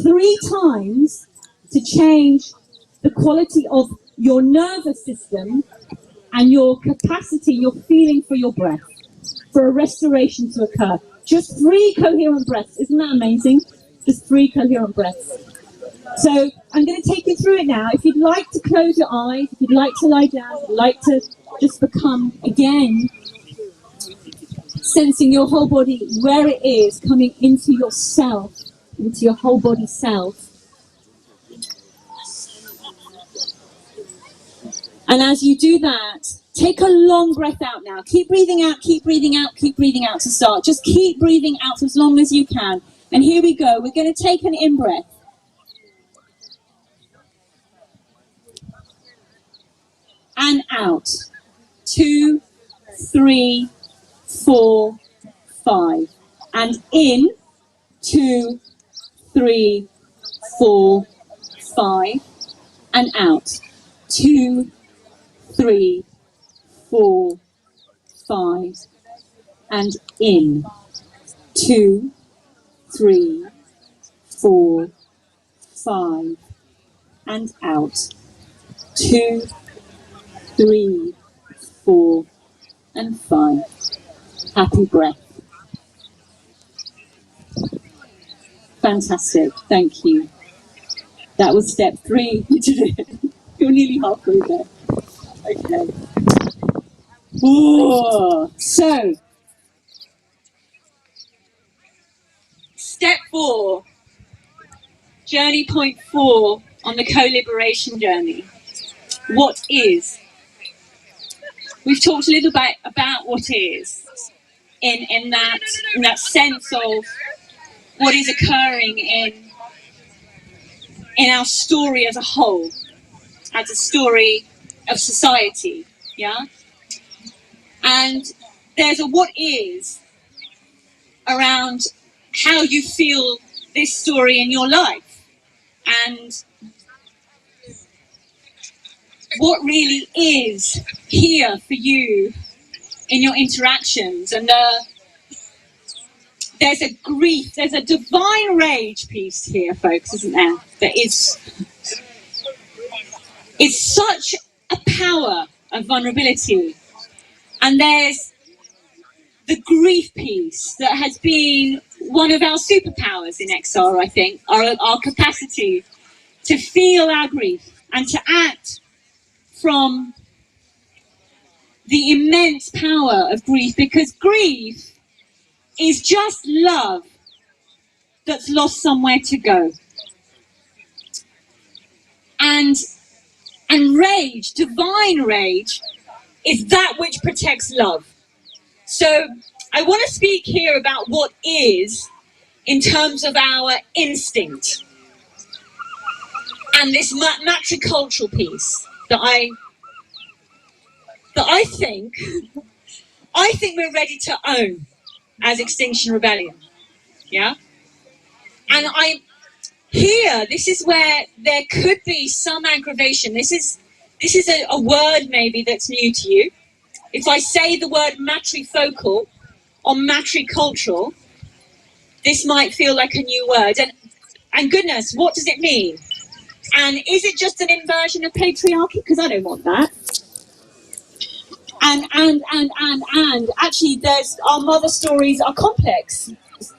3 times to change the quality of your nervous system and your capacity, your feeling for your breath, for a restoration to occur. Just 3 coherent breaths. Isn't that amazing? just 3 coherent breaths. So I'm going to take you through it now. If you'd like to close your eyes, if you'd like to lie down, if you'd like to just become, again, sensing your whole body, where it is, coming into yourself, into your whole body self. And as you do that, take a long breath out now. Keep breathing out, keep breathing out, keep breathing out to start. Just keep breathing out for as long as you can. And here we go. We're going to take an in-breath. And out. 2, 3, 4, 5. And in. 2, 3, 4, 5. And out. 2, 3, 4, 5. And in. 2, 3, 4, 5. And out. 2, 3, 4, and 5. Happy breath. Fantastic. Thank you. That was step 3. You did it. You're nearly halfway there. Okay. Whoa. So, step 4. Journey point 4 on the co-liberation journey. What is? We've talked a little bit about what is in that sense of what is occurring in our story as a whole, as a story of society, yeah? And there's a what is around how you feel this story in your life, and what really is here for you in your interactions. And there's a grief, there's a divine rage piece here, folks, isn't there? It's such a power of vulnerability. And there's the grief piece that has been one of our superpowers in XR, I think, our capacity to feel our grief and to act from the immense power of grief, because grief is just love that's lost somewhere to go. And rage, divine rage, is that which protects love. So I want to speak here about what is in terms of our instinct and this matricultural piece that I think we're ready to own as Extinction Rebellion. Yeah? And this is where there could be some aggravation. This is a word maybe that's new to you. If I say the word matrifocal or matricultural, this might feel like a new word. And goodness, what does it mean? And is it just an inversion of patriarchy? Because I don't want that. And actually, our mother stories are complex.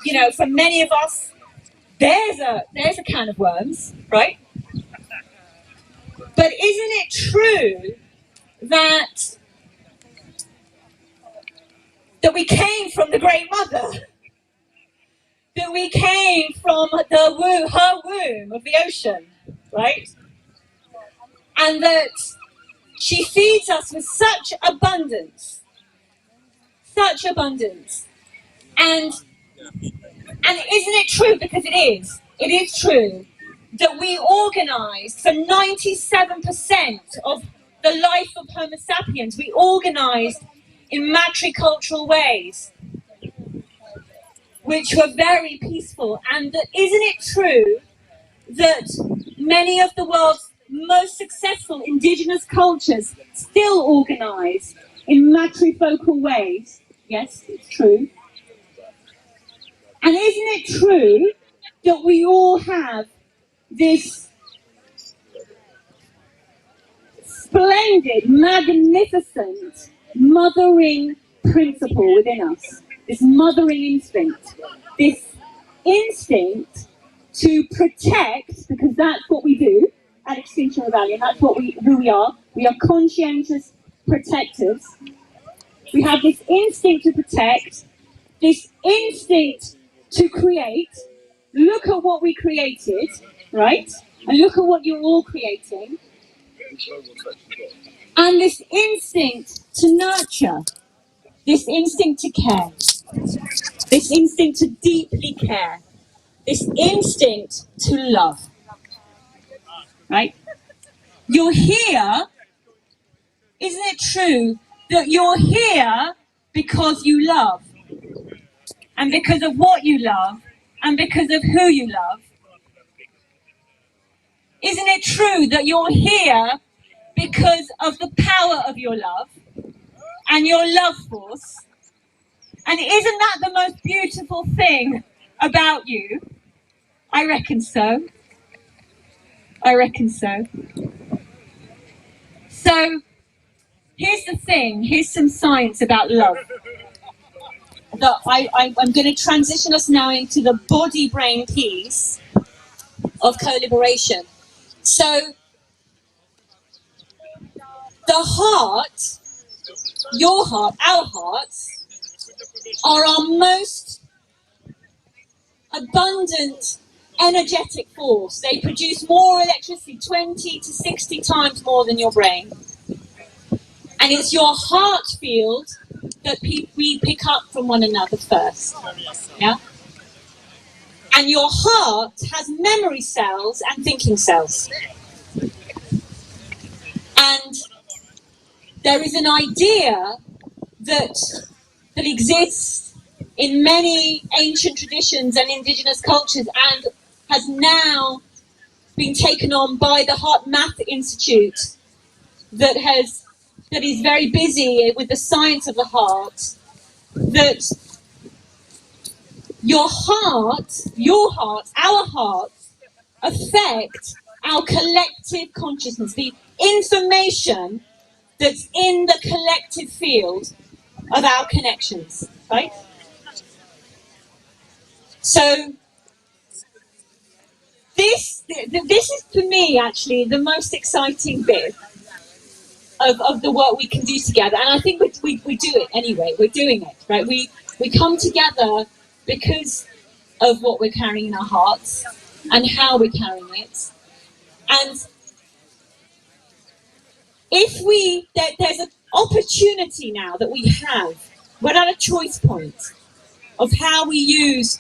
You know, for many of us, there's a can of worms, right? But isn't it true that we came from the Great Mother? That we came from her womb of the ocean, right? And that she feeds us with such abundance. And isn't it true, because it is true, that we organised for 97% of the life of Homo sapiens, we organised in matricultural ways, which were very peaceful. And that, isn't it true that many of the world's most successful indigenous cultures still organise in matrifocal ways? Yes, it's true. And isn't it true that we all have this splendid, magnificent mothering principle within us, this mothering instinct, this instinct to protect, because that's what we do at Extinction Rebellion, that's who we are. We are conscientious protectors. We have this instinct to protect, this instinct to create. Look at what we created, right? And look at what you're all creating. And this instinct to nurture, this instinct to care, this instinct to deeply care, this instinct to love, right? You're here, isn't it true that you're here because you love, and because of what you love, and because of who you love? Isn't it true that you're here because of the power of your love and your love force? And isn't that the most beautiful thing about you? I reckon so. I reckon so. So, here's the thing. Here's some science about love. I'm going to transition us now into the body-brain piece of co-liberation. So, the heart, your heart, our hearts, are our most abundant energetic force. They produce more electricity, 20 to 60 times more than your brain. And it's your heart field that we pick up from one another first. Yeah? And your heart has memory cells and thinking cells. And there is an idea that exists in many ancient traditions and indigenous cultures, and has now been taken on by the Heart Math Institute, that is very busy with the science of the heart, that your heart, our hearts, affect our collective consciousness, the information that's in the collective field of our connections, right? So this is, for me, actually the most exciting bit of the work we can do together. And I think we do it anyway. We're doing it, right? We come together because of what we're carrying in our hearts and how we're carrying it. And if there's an opportunity now that we have, we're at a choice point of how we use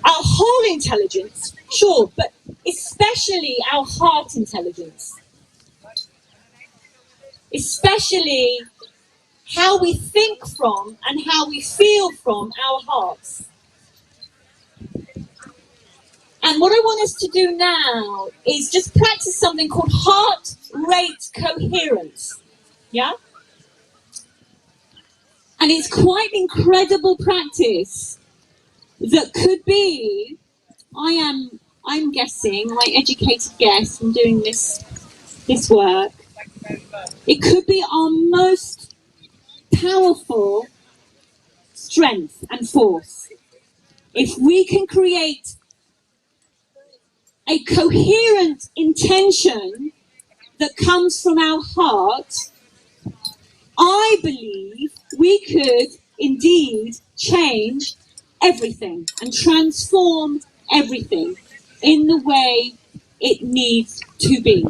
our whole intelligence, sure, but especially our heart intelligence. Especially how we think from and how we feel from our hearts. And what I want us to do now is just practice something called heart rate coherence. Yeah? And it's quite incredible practice that could be, I'm guessing, my educated guess from doing this work, it could be our most powerful strength and force. If we can create a coherent intention that comes from our heart, I believe we could indeed change everything and transform everything in the way it needs to be.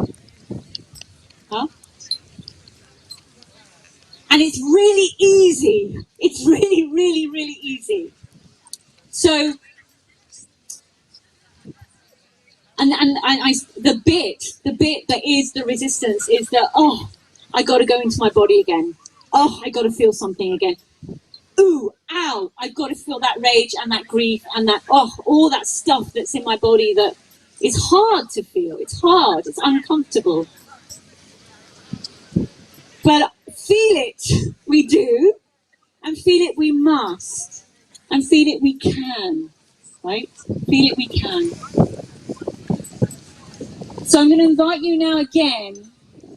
Huh? And it's really easy. It's really, really, really easy. So, and the bit that is the resistance is that, oh, I got to go into my body again. Oh, I got to feel something again. Ooh, ow, I've got to feel that rage and that grief and that, all that stuff that's in my body that is hard to feel. It's hard, it's uncomfortable. But feel it we do, and feel it we must, and feel it we can, right? Feel it we can. So I'm going to invite you now again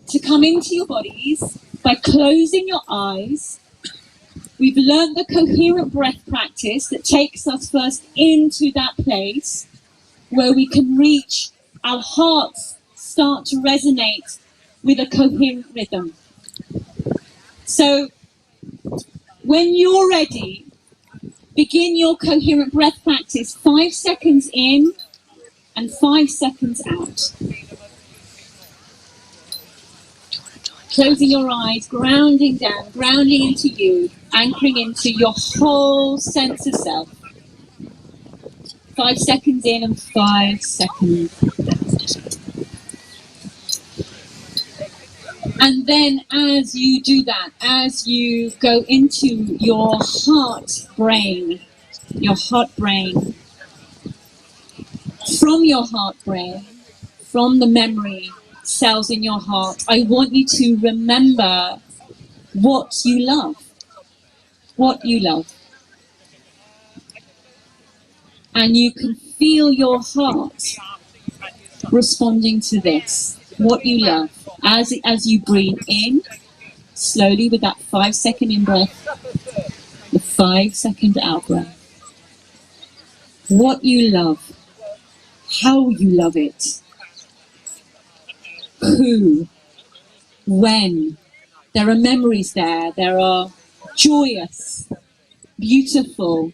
to come into your bodies by closing your eyes. We've learned the coherent breath practice that takes us first into that place where we can reach, our hearts start to resonate with a coherent rhythm. So when you're ready, begin your coherent breath practice, 5 seconds in and 5 seconds out. Closing your eyes, grounding down, grounding into you, anchoring into your whole sense of self. 5 seconds in and 5 seconds out. And then as you do that, as you go into your heart brain, from your heart brain, from the memory cells in your heart, I want you to remember what you love. What you love. And you can feel your heart responding to this, what you love. As you breathe in, slowly with that 5 second in breath, the 5 second out breath. What you love, how you love it, who, when. There are memories there, there are joyous, beautiful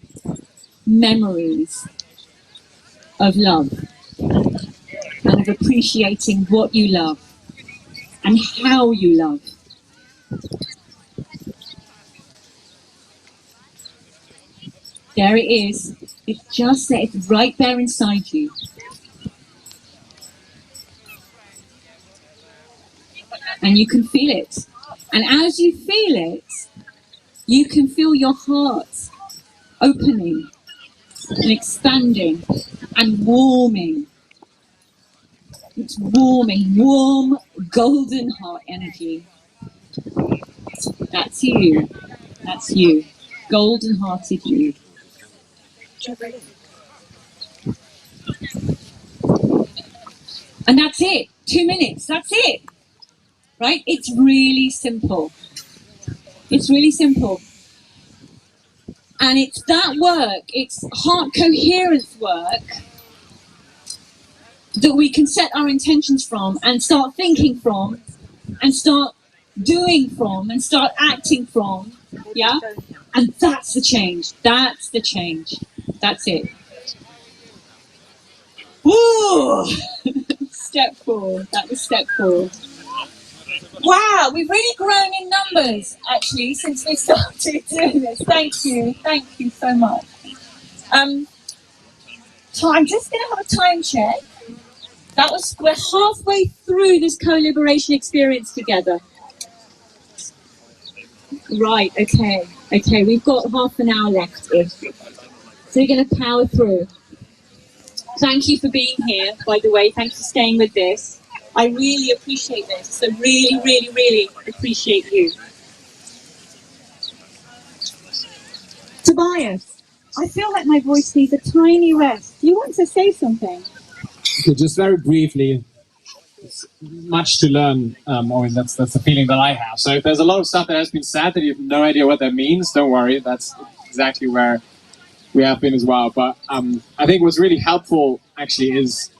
memories of love and of appreciating what you love and how you love. There it is. It's just there. It's right there inside you. And you can feel it. And as you feel it, you can feel your heart opening and expanding and warming. It's warming, warm, golden heart energy. That's you. That's you. Golden hearted you. And that's it. 2 minutes. That's it. Right? It's really simple. It's really simple. And it's that work, it's heart coherence work that we can set our intentions from and start thinking from and start doing from and start acting from. Yeah? And that's the change. That's the change. That's it. Woo! Step 4. That was step 4. Wow, we've really grown in numbers, actually, since we started doing this. Thank you so much. So I'm just going to have a time check. We're halfway through this co-liberation experience together. Right, okay, we've got half an hour left-ish. So we're going to power through. Thank you for being here, by the way. Thanks for staying with this. I really appreciate this. So really, really, really appreciate you. Tobias, I feel like my voice needs a tiny rest. Do you want to say something? Okay, just very briefly. It's much to learn. That's the feeling that I have. So if there's a lot of stuff that has been said that you have no idea what that means, don't worry. That's exactly where we have been as well. But I think what's really helpful actually is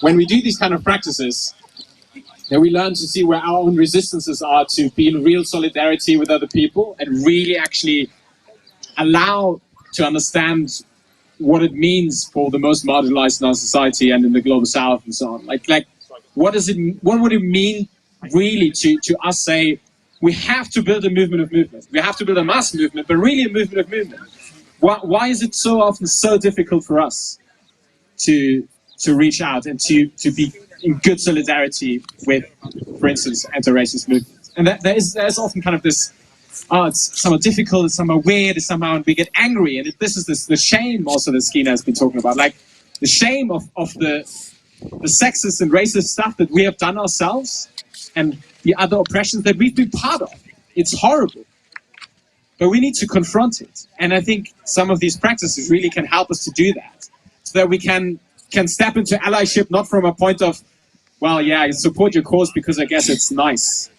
when we do these kind of practices, that we learn to see where our own resistances are to be in real solidarity with other people and really actually allow to understand what it means for the most marginalized in our society and in the global south and so on. Like what would it mean really to us say we have to build a movement of movements. We have to build a mass movement, but really a movement of movement. Why is it so often so difficult for us to reach out and to be in good solidarity with, for instance, anti-racist movements? And there's often kind of this, it's somewhat difficult, it's somehow weird, it's somehow, and we get angry. And this is the shame also that Skeena has been talking about, like the shame of the sexist and racist stuff that we have done ourselves and the other oppressions that we've been part of. It's horrible. But we need to confront it. And I think some of these practices really can help us to do that. So that we can step into allyship not from a point of, well, yeah, I support your cause because I guess it's nice.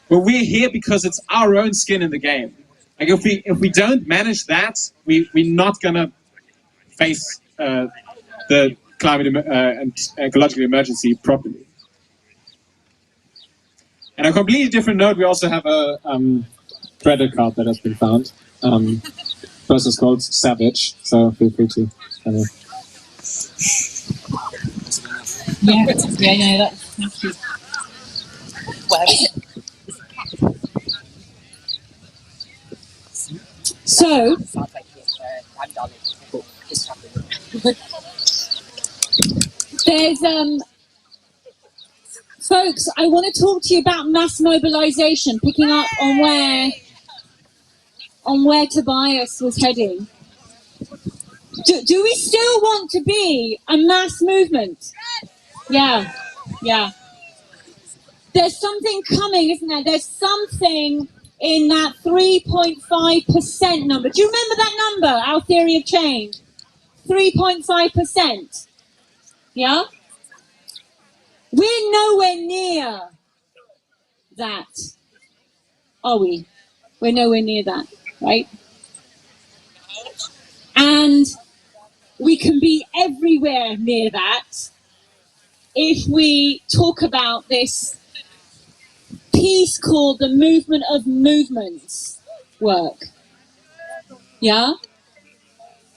But we're here because it's our own skin in the game. Like if we don't manage that, we're not gonna face the climate and ecological emergency properly. And on a completely different note, we also have a credit card that has been found. Person's called Savage, so feel free to. Yeah, that's thank you. So, there's folks, I want to talk to you about mass mobilization, picking up on where Tobias was heading. Do we still want to be a mass movement? Yeah. There's something coming, isn't there? There's something in that 3.5% number. Do you remember that number, our theory of change? 3.5%. Yeah? We're nowhere near that, are we? We're nowhere near that, right? And we can be everywhere near that if we talk about this piece called the movement of movements work. Yeah?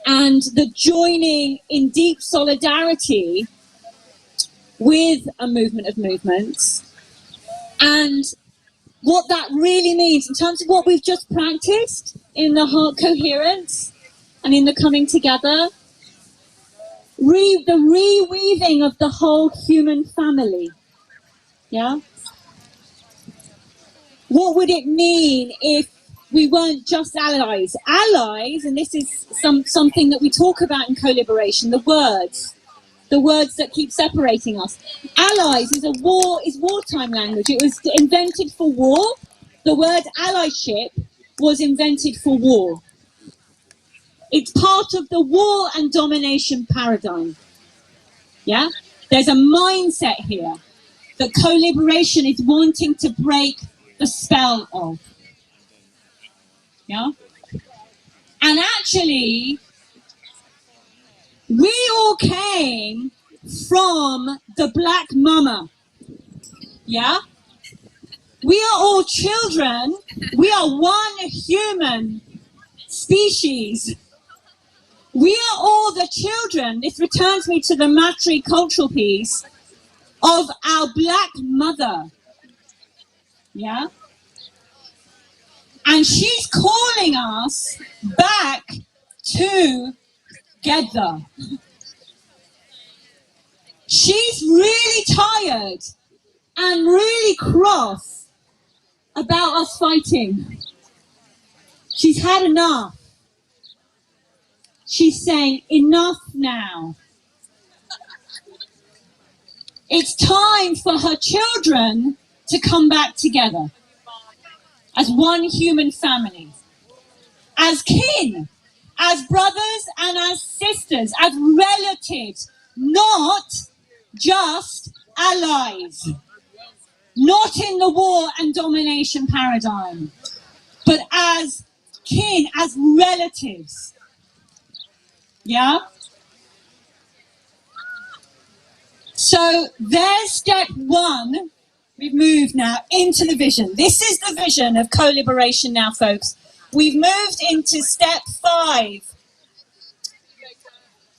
And the joining in deep solidarity with a movement of movements, and what that really means in terms of what we've just practiced in the heart coherence and in the coming together, the reweaving of the whole human family. Yeah? What would it mean if we weren't just allies? Allies, and this is something that we talk about in co-liberation, the words that keep separating us. Allies is wartime language. It was invented for war. The word allyship was invented for war. It's part of the war and domination paradigm. Yeah? There's a mindset here that co-liberation is wanting to break the spell of. Yeah? And actually, we all came from the black mama. Yeah? We are all children. We are one human species. We are all the children. This returns me to the matricultural piece of our black mother. Yeah? And she's calling us back together. She's really tired and really cross about us fighting. She's had enough. She's saying, enough now. It's time for her children to come back together as one human family, as kin, as brothers and as sisters, as relatives, not just allies, not in the war and domination paradigm, but as kin, as relatives. Yeah? So there's step one. We've moved now into the vision. This is the vision of co-liberation now, folks. We've moved into step 5.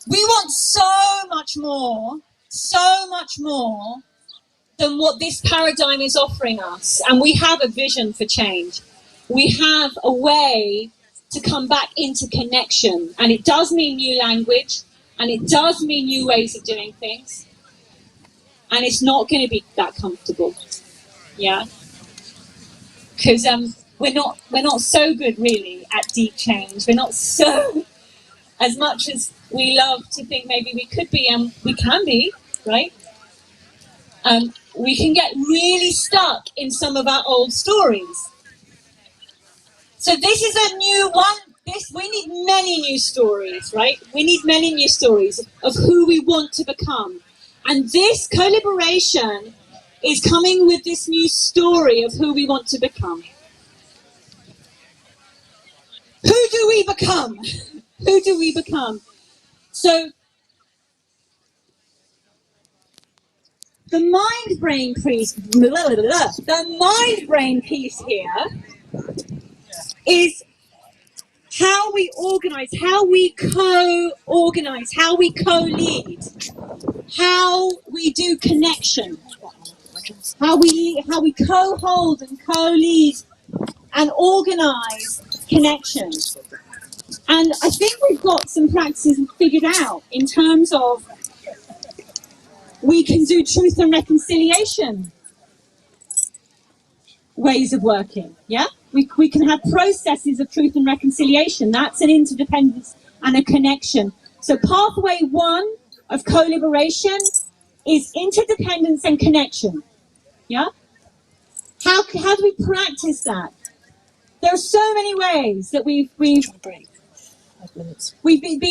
We want so much more than what this paradigm is offering us. And we have a vision for change. We have a way to come back into connection. And it does mean new language, and it does mean new ways of doing things. And it's not going to be that comfortable. Yeah? Because we're not so good really at deep change. We're not so, as much as we love to think maybe we could be, we can be, right? We can get really stuck in some of our old stories. So this is a new one. We need many new stories, right? We need many new stories of who we want to become. And this co-liberation is coming with this new story of who we want to become. we become? Who do we become? So the mind-brain piece, the mind-brain piece here is how we organize, how we co-organize, how we co-lead, how we do connection, how we co-hold and co-lead and organize connection. And I think we've got some practices figured out in terms of we can do truth and reconciliation ways of working, yeah? We can have processes of truth and reconciliation. That's an interdependence and a connection. So pathway one of co-liberation is interdependence and connection, yeah? How do we practice that? There are so many ways that we've been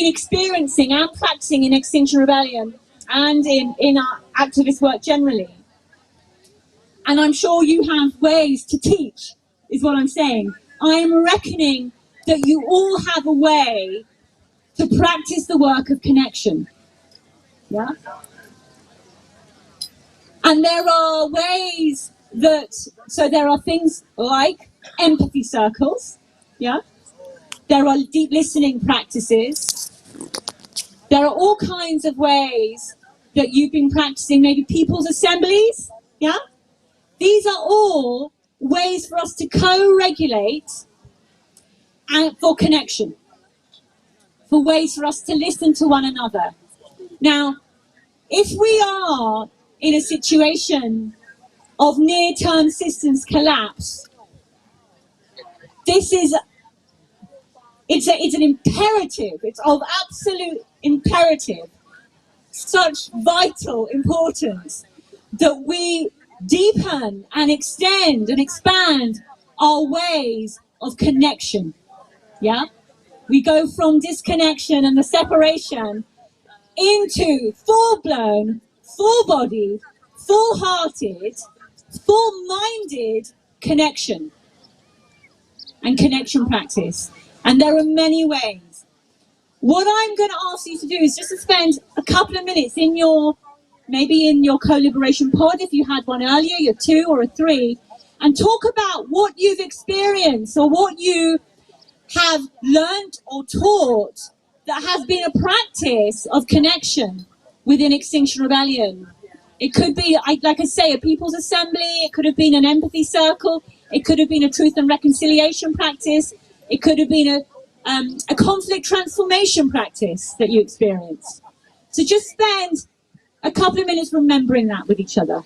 experiencing and practicing in Extinction Rebellion and in our activist work generally. And I'm sure you have ways to teach, is what I'm saying. I am reckoning that you all have a way to practice the work of connection. Yeah? And there are ways so there are things like empathy circles, yeah? There are deep listening practices. There are all kinds of ways that you've been practicing, maybe people's assemblies, yeah? These are all ways for us to co-regulate and for connection, for ways for us to listen to one another. Now, if we are in a situation of near-term systems collapse, it's an imperative, it's of absolute imperative, such vital importance that we deepen and extend and expand our ways of connection, yeah? We go from disconnection and the separation into full-blown, full-bodied, full-hearted, full-minded connection and connection practice. And there are many ways. What I'm going to ask you to do is just to spend a couple of minutes maybe in your co-liberation pod, if you had one earlier, your 2 or a 3, and talk about what you've experienced or what you have learned or taught that has been a practice of connection within Extinction Rebellion. It could be, like I say, a people's assembly, it could have been an empathy circle, it could have been a truth and reconciliation practice, it could have been a conflict transformation practice that you experienced. So just spend a couple of minutes remembering that with each other.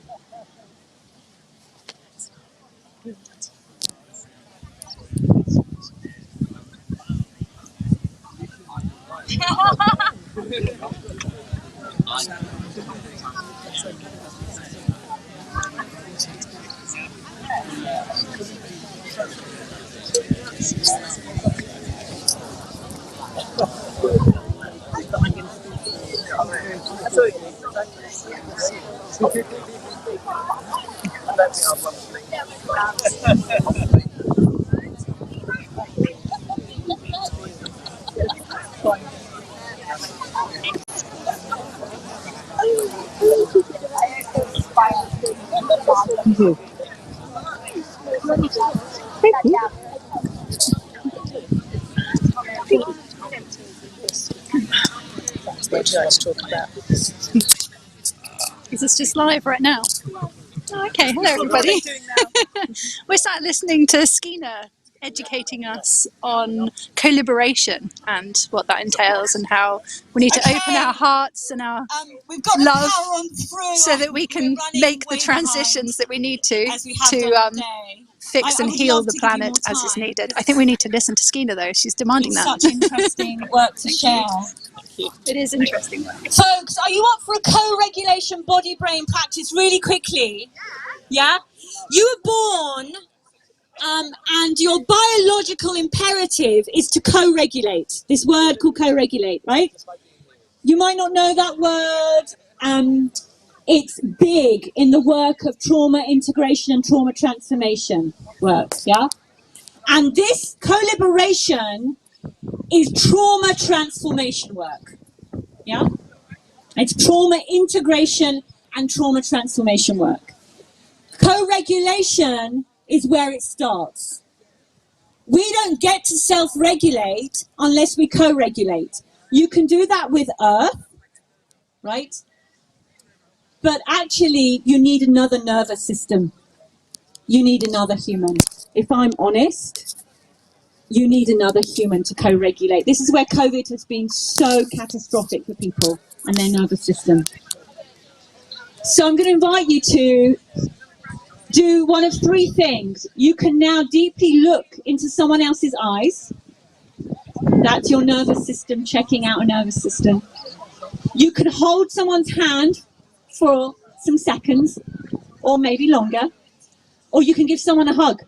What would you like to talk about? Is this just live right now? Oh, okay, hello everybody. We're sat listening to Skeena educating us on co-liberation and what that entails and how we need to open our hearts and our love so that we can make the transitions that we need to fix and heal the planet as is needed. I think we need to listen to Skeena though, she's demanding that. Such interesting work to share. It is interesting work. Folks, are you up for a co-regulation body-brain practice really quickly? Yeah? You were born and your biological imperative is to co-regulate. This word called co-regulate, right? You might not know that word. It's big in the work of trauma integration and trauma transformation work, yeah? And this co-liberation is trauma transformation work. Yeah? It's trauma integration and trauma transformation work. Co-regulation is where it starts. We don't get to self-regulate unless we co-regulate. You can do that with Earth, right? But actually, you need another nervous system. You need another human. If I'm honest, you need another human to co-regulate. This is where COVID has been so catastrophic for people and their nervous system. So I'm going to invite you to do one of three things. You can now deeply look into someone else's eyes. That's your nervous system checking out a nervous system. You can hold someone's hand for some seconds, or maybe longer, or you can give someone a hug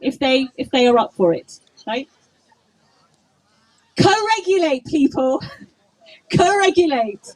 if they are up for it, right? Co-regulate, people. Co-regulate.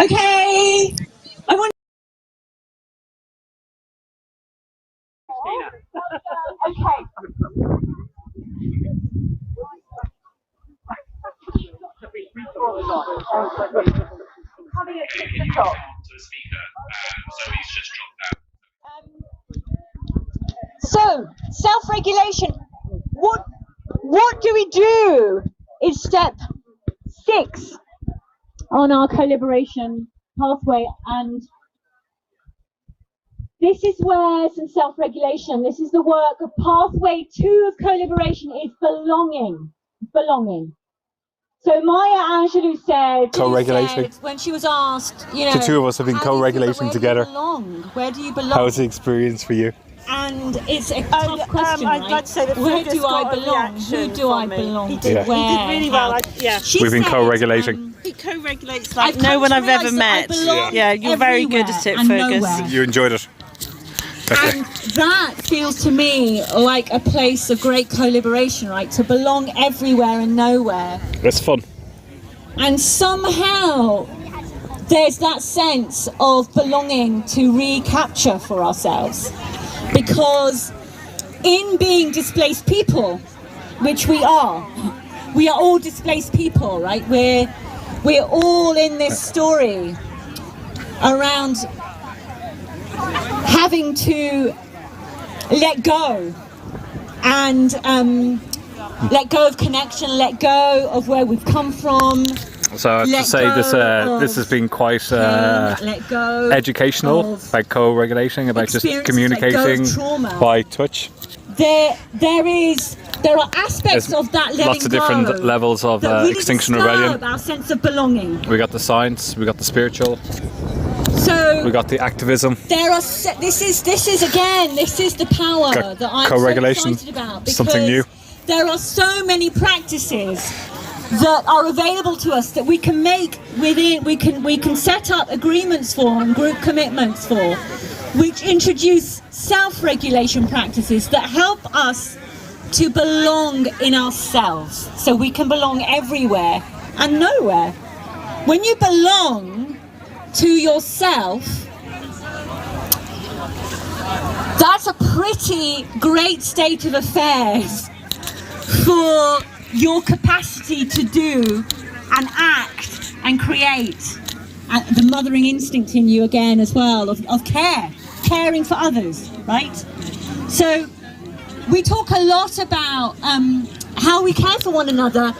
Okay. I want. Okay. So, self-regulation. What do we do? Is step 6 on our co-liberation pathway, and this is where some self-regulation. This is the work of pathway 2 of co-liberation is belonging. Belonging. So Maya Angelou said, co-regulating. When she was asked, you know, the two of us have been co-regulating together. Where do you belong? How was the experience for you? And it's a tough question, right? I'd like to say that where do I belong? Who do I belong to? He did really well. We've been co-regulating. He co-regulates like no one I've ever met. Yeah, you're very good at it, Fergus. You enjoyed it. And that feels to me like a place of great co-liberation, right? To belong everywhere and nowhere. It's fun. And somehow there's that sense of belonging to recapture for ourselves. Because in being displaced people, which we are all displaced people, right? We're all in this story around having to let go and let go of connection, let go of where we've come from. So I have to say this has been quite educational, about co-regulating, about just communicating by touch. There are aspects of that letting lots of different levels of really Extinction Rebellion. Our sense of belonging. We got the science, we got the spiritual. So we got the activism. There are. This is the power that I'm co-regulation, so excited about, because something new. There are so many practices that are available to us that we can make within. We can set up agreements for and group commitments for, which introduce self-regulation practices that help us to belong in ourselves, so we can belong everywhere and nowhere. When you belong to yourself, that's a pretty great state of affairs for your capacity to do and act and create, and the mothering instinct in you again as well of caring for others, right? So we talk a lot about how we care for one another.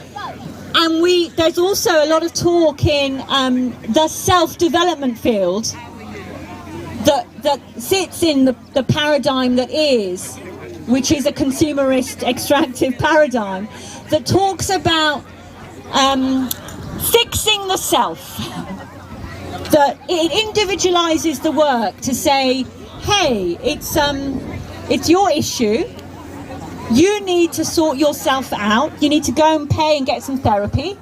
And there's also a lot of talk in the self-development field that sits in the paradigm that is, which is a consumerist, extractive paradigm, that talks about fixing the self. That it individualizes the work to say, hey, it's your issue. you need to sort yourself out. You need to go and pay and get some therapy.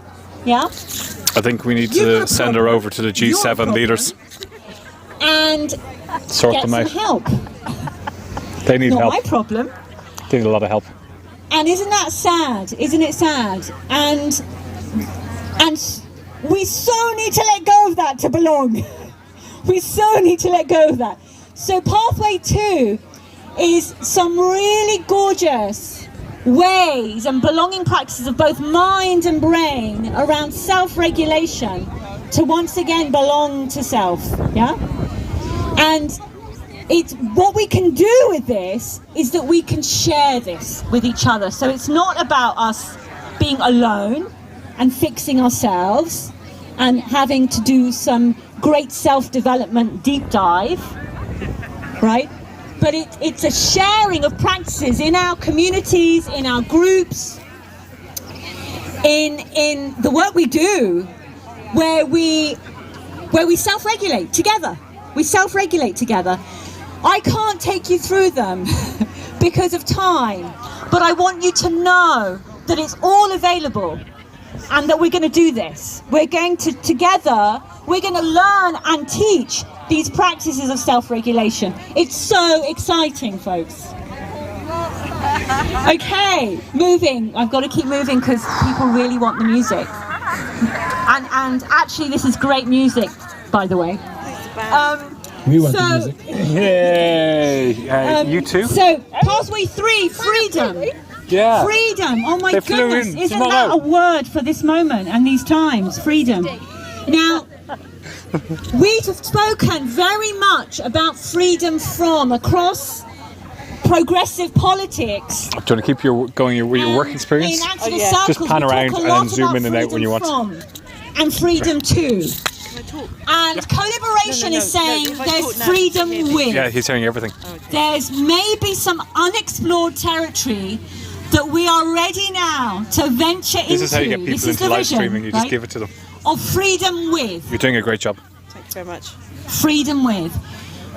Yeah? I think we need to send her over to the G7 leaders. And sort get them some out. help. They need Not help. my problem. They need a lot of help. And isn't that sad? Isn't it sad? And we so need to let go of that to belong. We so need to let go of that. So pathway 2 is some really gorgeous ways and belonging practices of both mind and brain around self-regulation to once again belong to self. Yeah? And it's what we can do with this is that we can share this with each other. So it's not about us being alone and fixing ourselves and having to do some great self-development deep dive, right? But it's a sharing of practices in our communities, in our groups, in the work we do, where we self-regulate together. We self-regulate together. I can't take you through them because of time, but I want you to know that it's all available and that we're going to do this. We're going to, together, we're going to learn and teach these practices of self-regulation. It's so exciting, folks. Okay, moving. I've got to keep moving because people really want the music. And actually, this is great music, by the way. We want the music. Yay! You too? So, pathway 3, freedom. Yeah. Freedom. Oh my They flew goodness. in. Isn't Come on that a out. word for this moment and these times? Freedom. Now, we've spoken very much about freedom from across progressive politics. Do you want to keep your work experience? In activist circles, Just pan we around talk a and lot then zoom about in and out when you want. freedom from and freedom to. And co-liberation is saying there's freedom with. Yeah, he's hearing everything. There's maybe some unexplored territory that we are ready now to venture into. This is how you get people into live streaming. You just right? give it to them. Of freedom with. You're doing a great job. Thanks very much. Freedom with.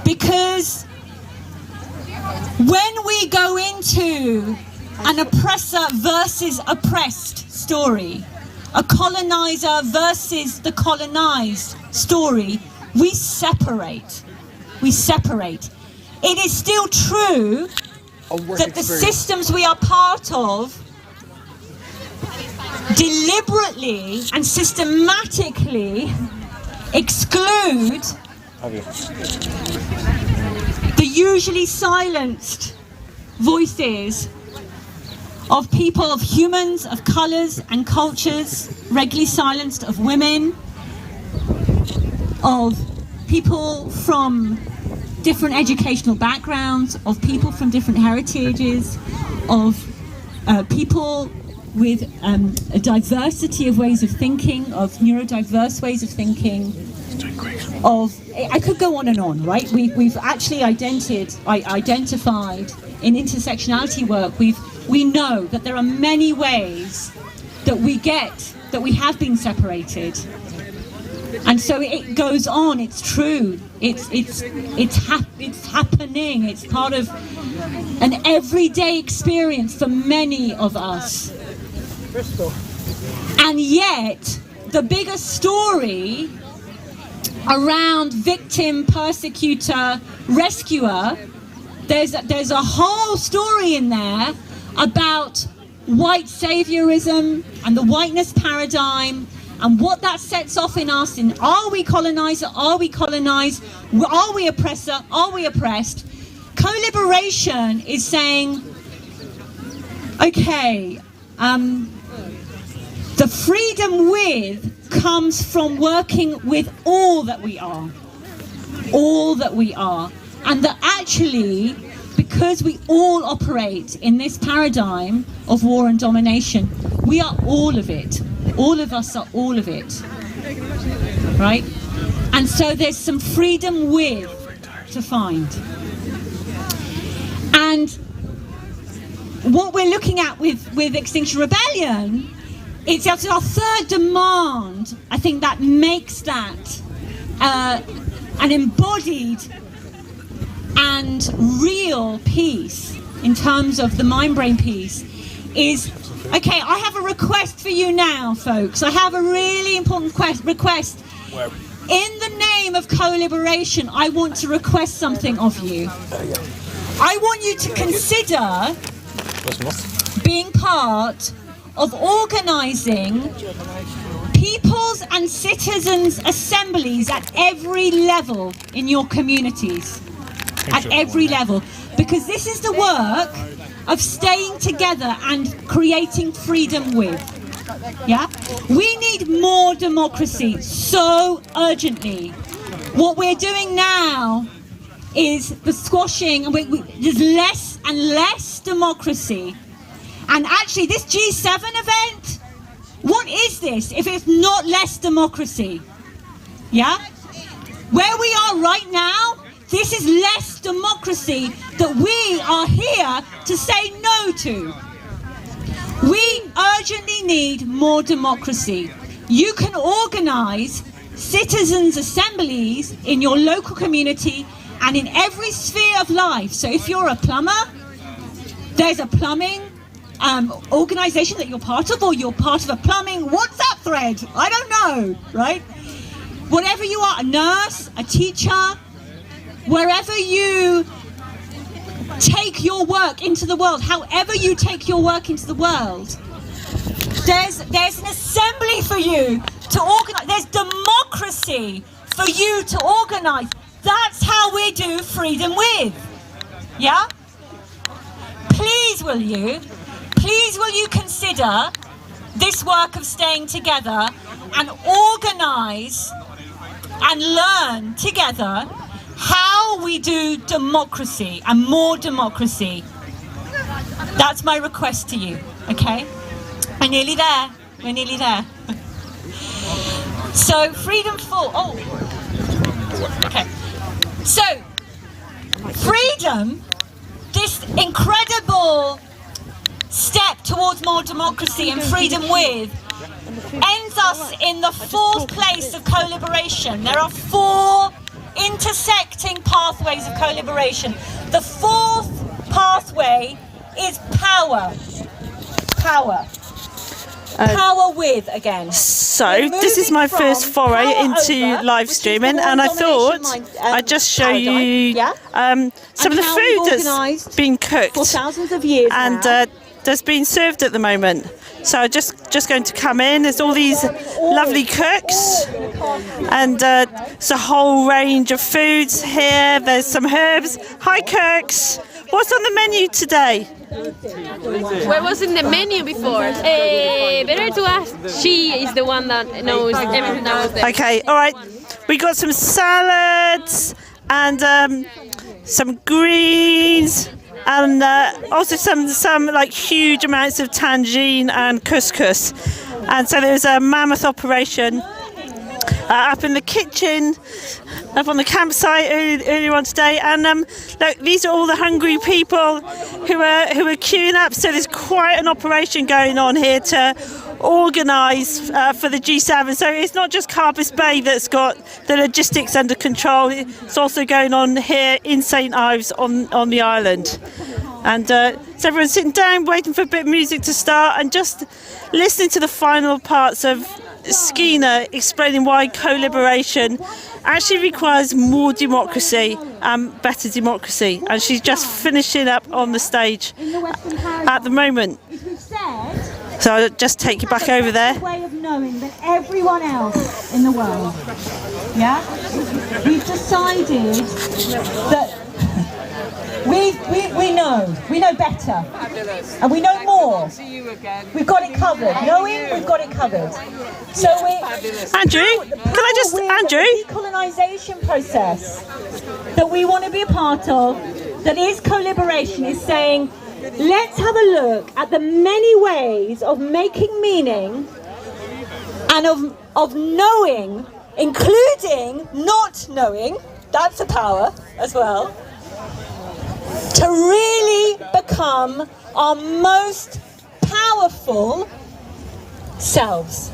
Because when we go into an oppressor versus oppressed story, a colonizer versus the colonized story, we separate. We separate. It is still true that the systems we are part of deliberately and systematically exclude the usually silenced voices of people, of humans, of colours and cultures, regularly silenced, of women, of people from different educational backgrounds, of people from different heritages, of people with a diversity of ways of thinking, of neurodiverse ways of thinking, of, I could go on and on, right? We've actually identified in intersectionality work, we know that there are many ways that we have been separated. And so it goes on, it's true, it's happening, it's part of an everyday experience for many of us. And yet, the bigger story around victim, persecutor, rescuer, there's a whole story in there about white saviorism and the whiteness paradigm and what that sets off in us in are we colonizer, are we colonized, are we oppressor, are we oppressed? Co-liberation is saying, okay, the freedom with comes from working with all that we are, and that actually, because we all operate in this paradigm of war and domination, we are all of it. All of us are all of it, right? And so there's some freedom with to find. And what we're looking at with Extinction Rebellion, it's our third demand, I think, that makes that an embodied and real piece in terms of the mind-brain piece is, okay, I have a request for you now, folks. I have a really important request. In the name of co-liberation, I want to request something of you. I want you to consider being part of organising people's and citizens' assemblies at every level in your communities. At every level. Because this is the work of staying together and creating freedom with. Yeah? We need more democracy so urgently. What we're doing now is the squashing, there's less and less democracy. And actually this G7 event, what is this if it's not less democracy? Yeah? Where we are right now, this is less democracy that we are here to say no to. We urgently need more democracy. You can organise citizens' assemblies in your local community and in every sphere of life. So if you're a plumber, there's a plumbing organisation that you're part of, or you're part of a plumbing WhatsApp thread. I don't know, right? Whatever you are, a nurse, a teacher, wherever you take your work into the world, however you take your work into the world, there's an assembly for you to organise. There's democracy for you to organise. That's how we do freedom with. Yeah? Please will you consider this work of staying together and organise and learn together how we do democracy and more democracy. That's my request to you, okay? We're nearly there. We're nearly there. So, freedom for... Oh. Okay. So, freedom, this incredible step towards more democracy and freedom with, ends us in the fourth place of co-liberation. There are 4 intersecting pathways of co-liberation. The fourth pathway is power. Power. Power with again. So this is my first foray into live streaming, and I thought I'd just show you some of the food that's been cooked for thousands of years and that's been served at the moment. So I'm just going to come in. There's all these lovely cooks, and it's a whole range of foods here. There's some herbs. Hi cooks, what's on the menu today? What was in the menu before? Better to ask. She is the one that knows everything that was there. Okay, all right. We got some salads and some greens, and also some like huge amounts of tangine and couscous. And so there was a mammoth operation up in the kitchen, up on the campsite earlier on today, and look, these are all the hungry people who are queuing up. So there's quite an operation going on here to organise for the G7. So it's not just Carbis Bay that's got the logistics under control. It's also going on here in St Ives on the island. And so everyone's sitting down, waiting for a bit of music to start, and just listening to the final parts of Skeena explaining why co-liberation actually requires more democracy and better democracy. And she's just finishing up on the stage at the moment. So I'll just take you back over there. Way of knowing that everyone else in the world, yeah, we've decided that we know better, and we know more. We've got it covered. Knowing, we've got it covered. So Andrew, Andrew, the decolonisation process that we want to be a part of, that is co-liberation, is saying, let's have a look at the many ways of making meaning and of knowing, including not knowing. That's a power as well. To really become our most powerful selves.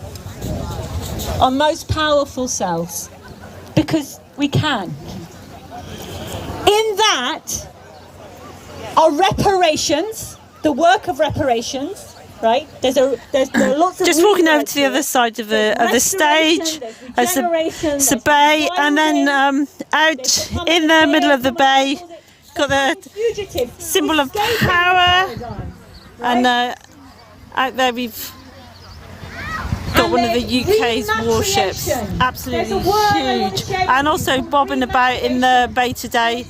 Our most powerful selves. Because we can. In that, are reparations, the work of reparations, right? There are lots of just walking over to the other side of the stage as the bay, and then out in the middle of the bay got the symbol of power, and out there we've got one of the UK's warships, absolutely huge, and also bobbing about in the bay today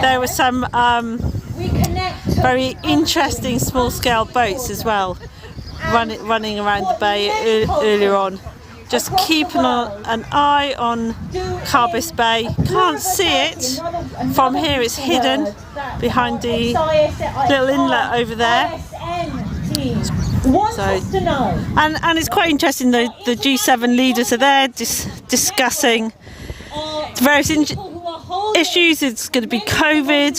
there were some very interesting small-scale boats as well running around the bay earlier on. Just keeping an eye on Carbis Bay. Can't see it from here, it's hidden behind the little inlet over there. So, and it's quite interesting, the G7 leaders are there discussing the various issues. It's going to be COVID,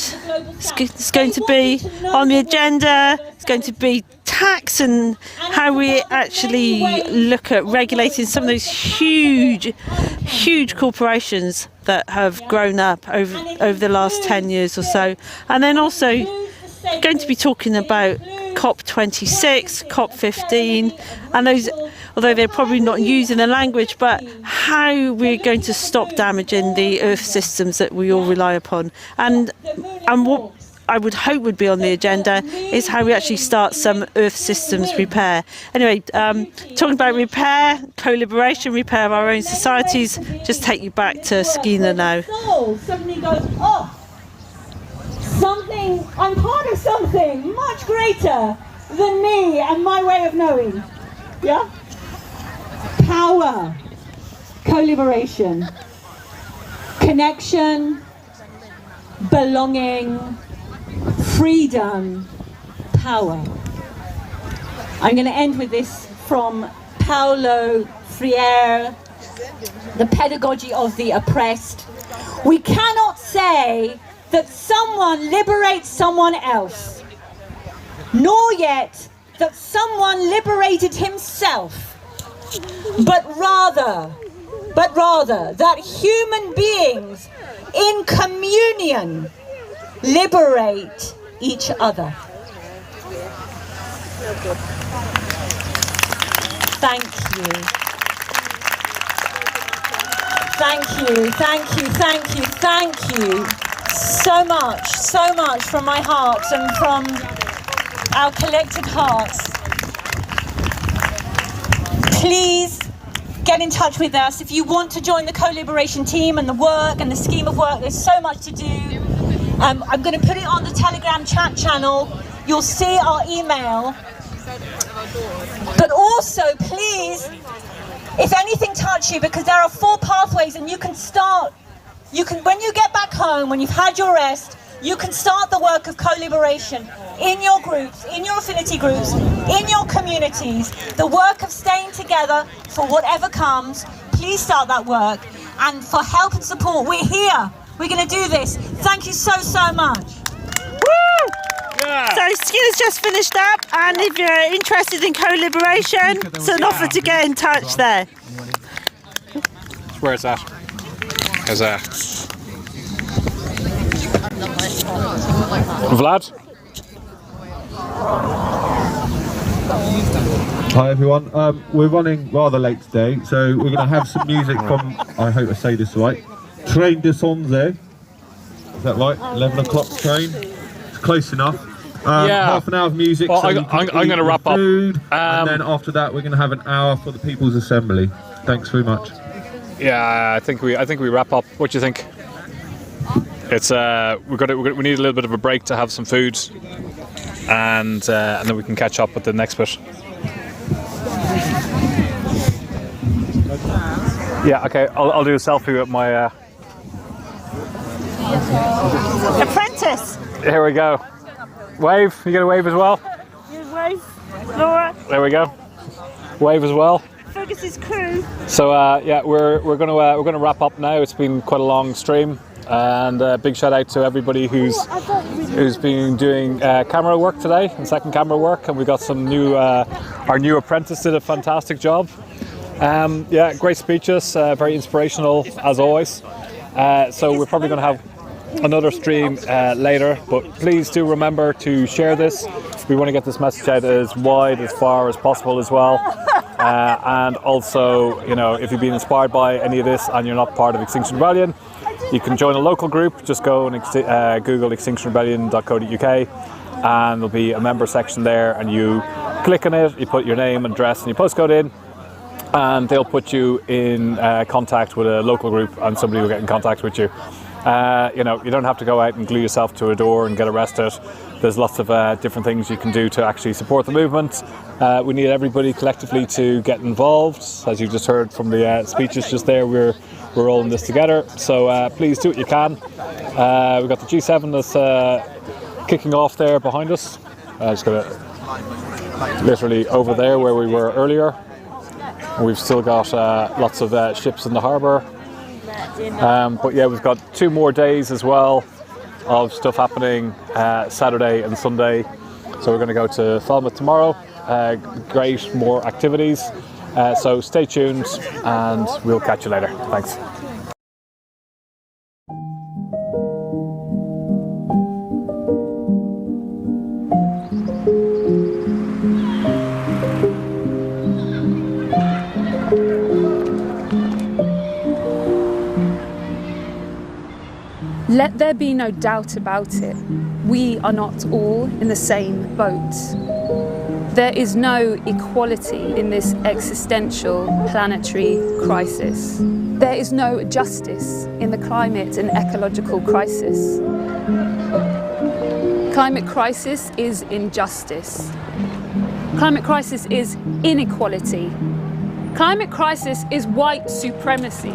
it's going to be on the agenda, it's going to be tax and how we actually look at regulating some of those huge corporations that have grown up over the last 10 years or so. And then also going to be talking about COP26, COP15, and those, although they're probably not using the language, but how we're going to stop damaging the earth systems that we all rely upon. And what I would hope would be on the agenda is how we actually start some earth systems repair. Anyway, talking about repair, co-liberation, repair of our own societies, just take you back to Skeena now. Suddenly goes, oh, something, I'm part of something much greater than me and my way of knowing. Yeah? Power, co-liberation, connection, belonging, freedom, power. I'm going to end with this from Paulo Freire, The Pedagogy of the Oppressed. We cannot say that someone liberates someone else, nor yet that someone liberated himself, but rather that human beings in communion liberate each other. Thank you. Thank you, thank you, thank you, thank you so much from my heart and from our collective hearts. Please get in touch with us if you want to join the co-liberation team and the work and the scheme of work. There's so much to do. I'm going to put it on the Telegram chat channel. You'll see our email. But also, please, if anything touches you, because there are 4 pathways and you can start, when you get back home, when you've had your rest, you can start the work of co-liberation in your groups, in your affinity groups, in your communities, the work of staying together for whatever comes. Please start that work. And for help and support, we're here. We're going to do this. Thank you so much. Woo! Yeah. So Skinner's just finished up, and if you're interested in co-liberation, it's an offer to get in touch there. Where's that? Is that? Vlad? Hi everyone, we're running rather late today, so we're going to have some music from, I hope I say this right, Train de Sonze. Is that right? 11 o'clock train? It's close enough. Yeah. Half an hour of music, well, so I'm going to wrap up. And then after that we're going to have an hour for the People's Assembly. Thanks very much. Yeah, I think we wrap up. What do you think? It's we need a little bit of a break to have some food, and then we can catch up with the next bit. Yeah, okay. I'll do a selfie with my apprentice. Here we go. Wave. You get a wave as well. You wave, Laura. There we go. Wave as well. Fergus's crew. So yeah, we're gonna wrap up now. It's been quite a long stream, and big shout out to everybody who's been doing camera work today and second camera work, and we got some new our new apprentice did a fantastic job. Yeah, great speeches, very inspirational as always. So we're probably going to have another stream later, but please do remember to share this. We want to get this message out as wide, as far as possible as well. And also, you know, if you've been inspired by any of this and you're not part of Extinction Rebellion, you can join a local group. Just go and Google extinctionrebellion.co.uk and there'll be a member section there, and you click on it, you put your name, address and your postcode in, and they'll put you in contact with a local group, and somebody will get in contact with you. You know, you don't have to go out and glue yourself to a door and get arrested. There's lots of different things you can do to actually support the movement. We need everybody collectively to get involved. As you just heard from the speeches just there, we're all in this together. So please do what you can. We've got the G7 that's kicking off there behind us. Just got it literally over there where we were earlier. We've still got lots of ships in the harbour. But yeah, we've got 2 more days as well of stuff happening Saturday and Sunday. So we're going to go to Falmouth tomorrow. Great, more activities. So stay tuned and we'll catch you later. Thanks. Let there be no doubt about it. We are not all in the same boat. There is no equality in this existential planetary crisis. There is no justice in the climate and ecological crisis. Climate crisis is injustice. Climate crisis is inequality. Climate crisis is white supremacy.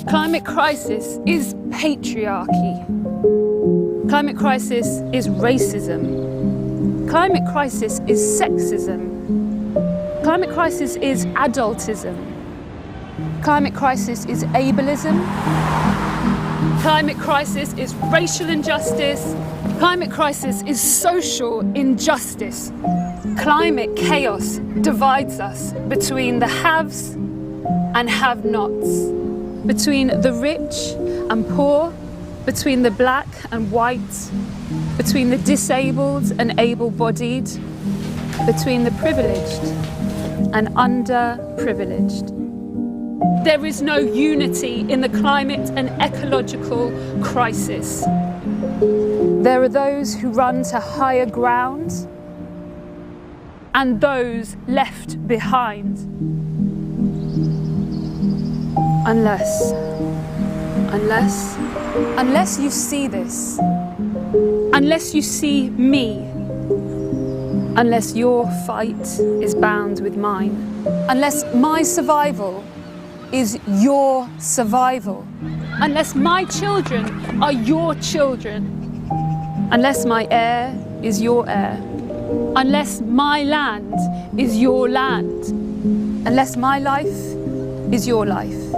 Climate crisis is patriarchy. Climate crisis is racism. Climate crisis is sexism. Climate crisis is adultism. Climate crisis is ableism. Climate crisis is racial injustice. Climate crisis is social injustice. Climate chaos divides us between the haves and have-nots, between the rich and poor, between the black and white, between the disabled and able-bodied, between the privileged and underprivileged. There is no unity in the climate and ecological crisis. There are those who run to higher ground and those left behind. Unless you see this, unless you see me, unless your fight is bound with mine, unless my survival is your survival, unless my children are your children, unless my air is your air, unless my land is your land, unless my life is your life,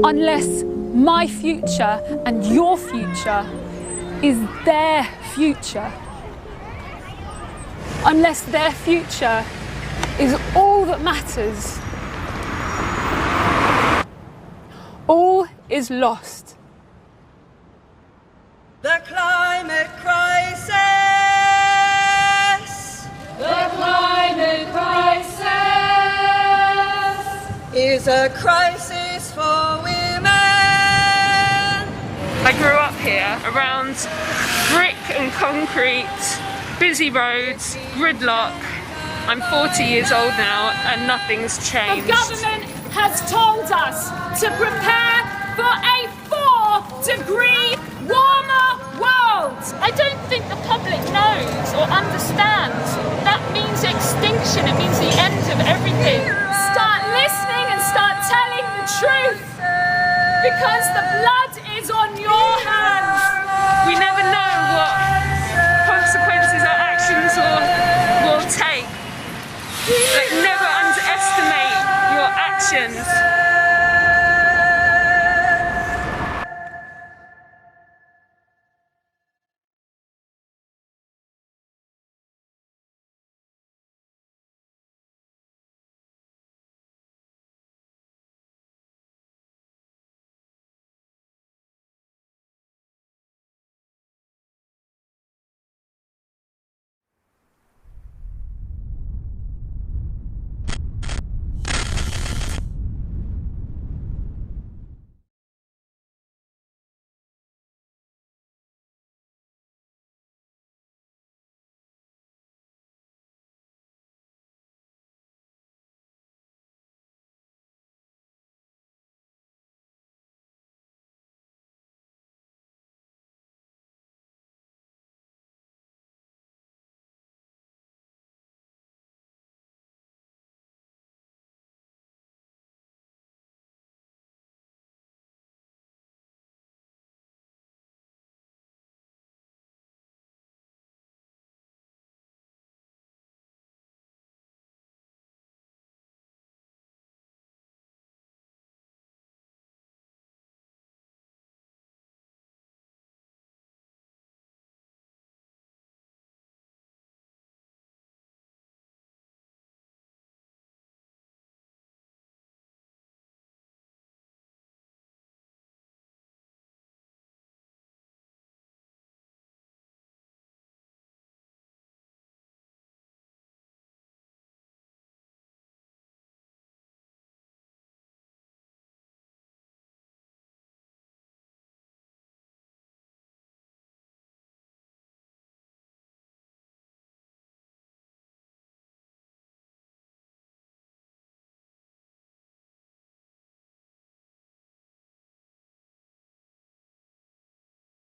unless my future and your future is their future, unless their future is all that matters, all is lost. The climate crisis. The climate crisis is a crisis for women. I grew up here around brick and concrete, busy roads, gridlock. I'm 40 years old now and nothing's changed. The government has told us to prepare for a 4-degree warmer world. I don't think the public knows or understands. That means extinction, it means the end of everything. Start listening and start telling the truth, because the blood is on your hands. We never know what consequences our actions will take. Like, never underestimate your actions.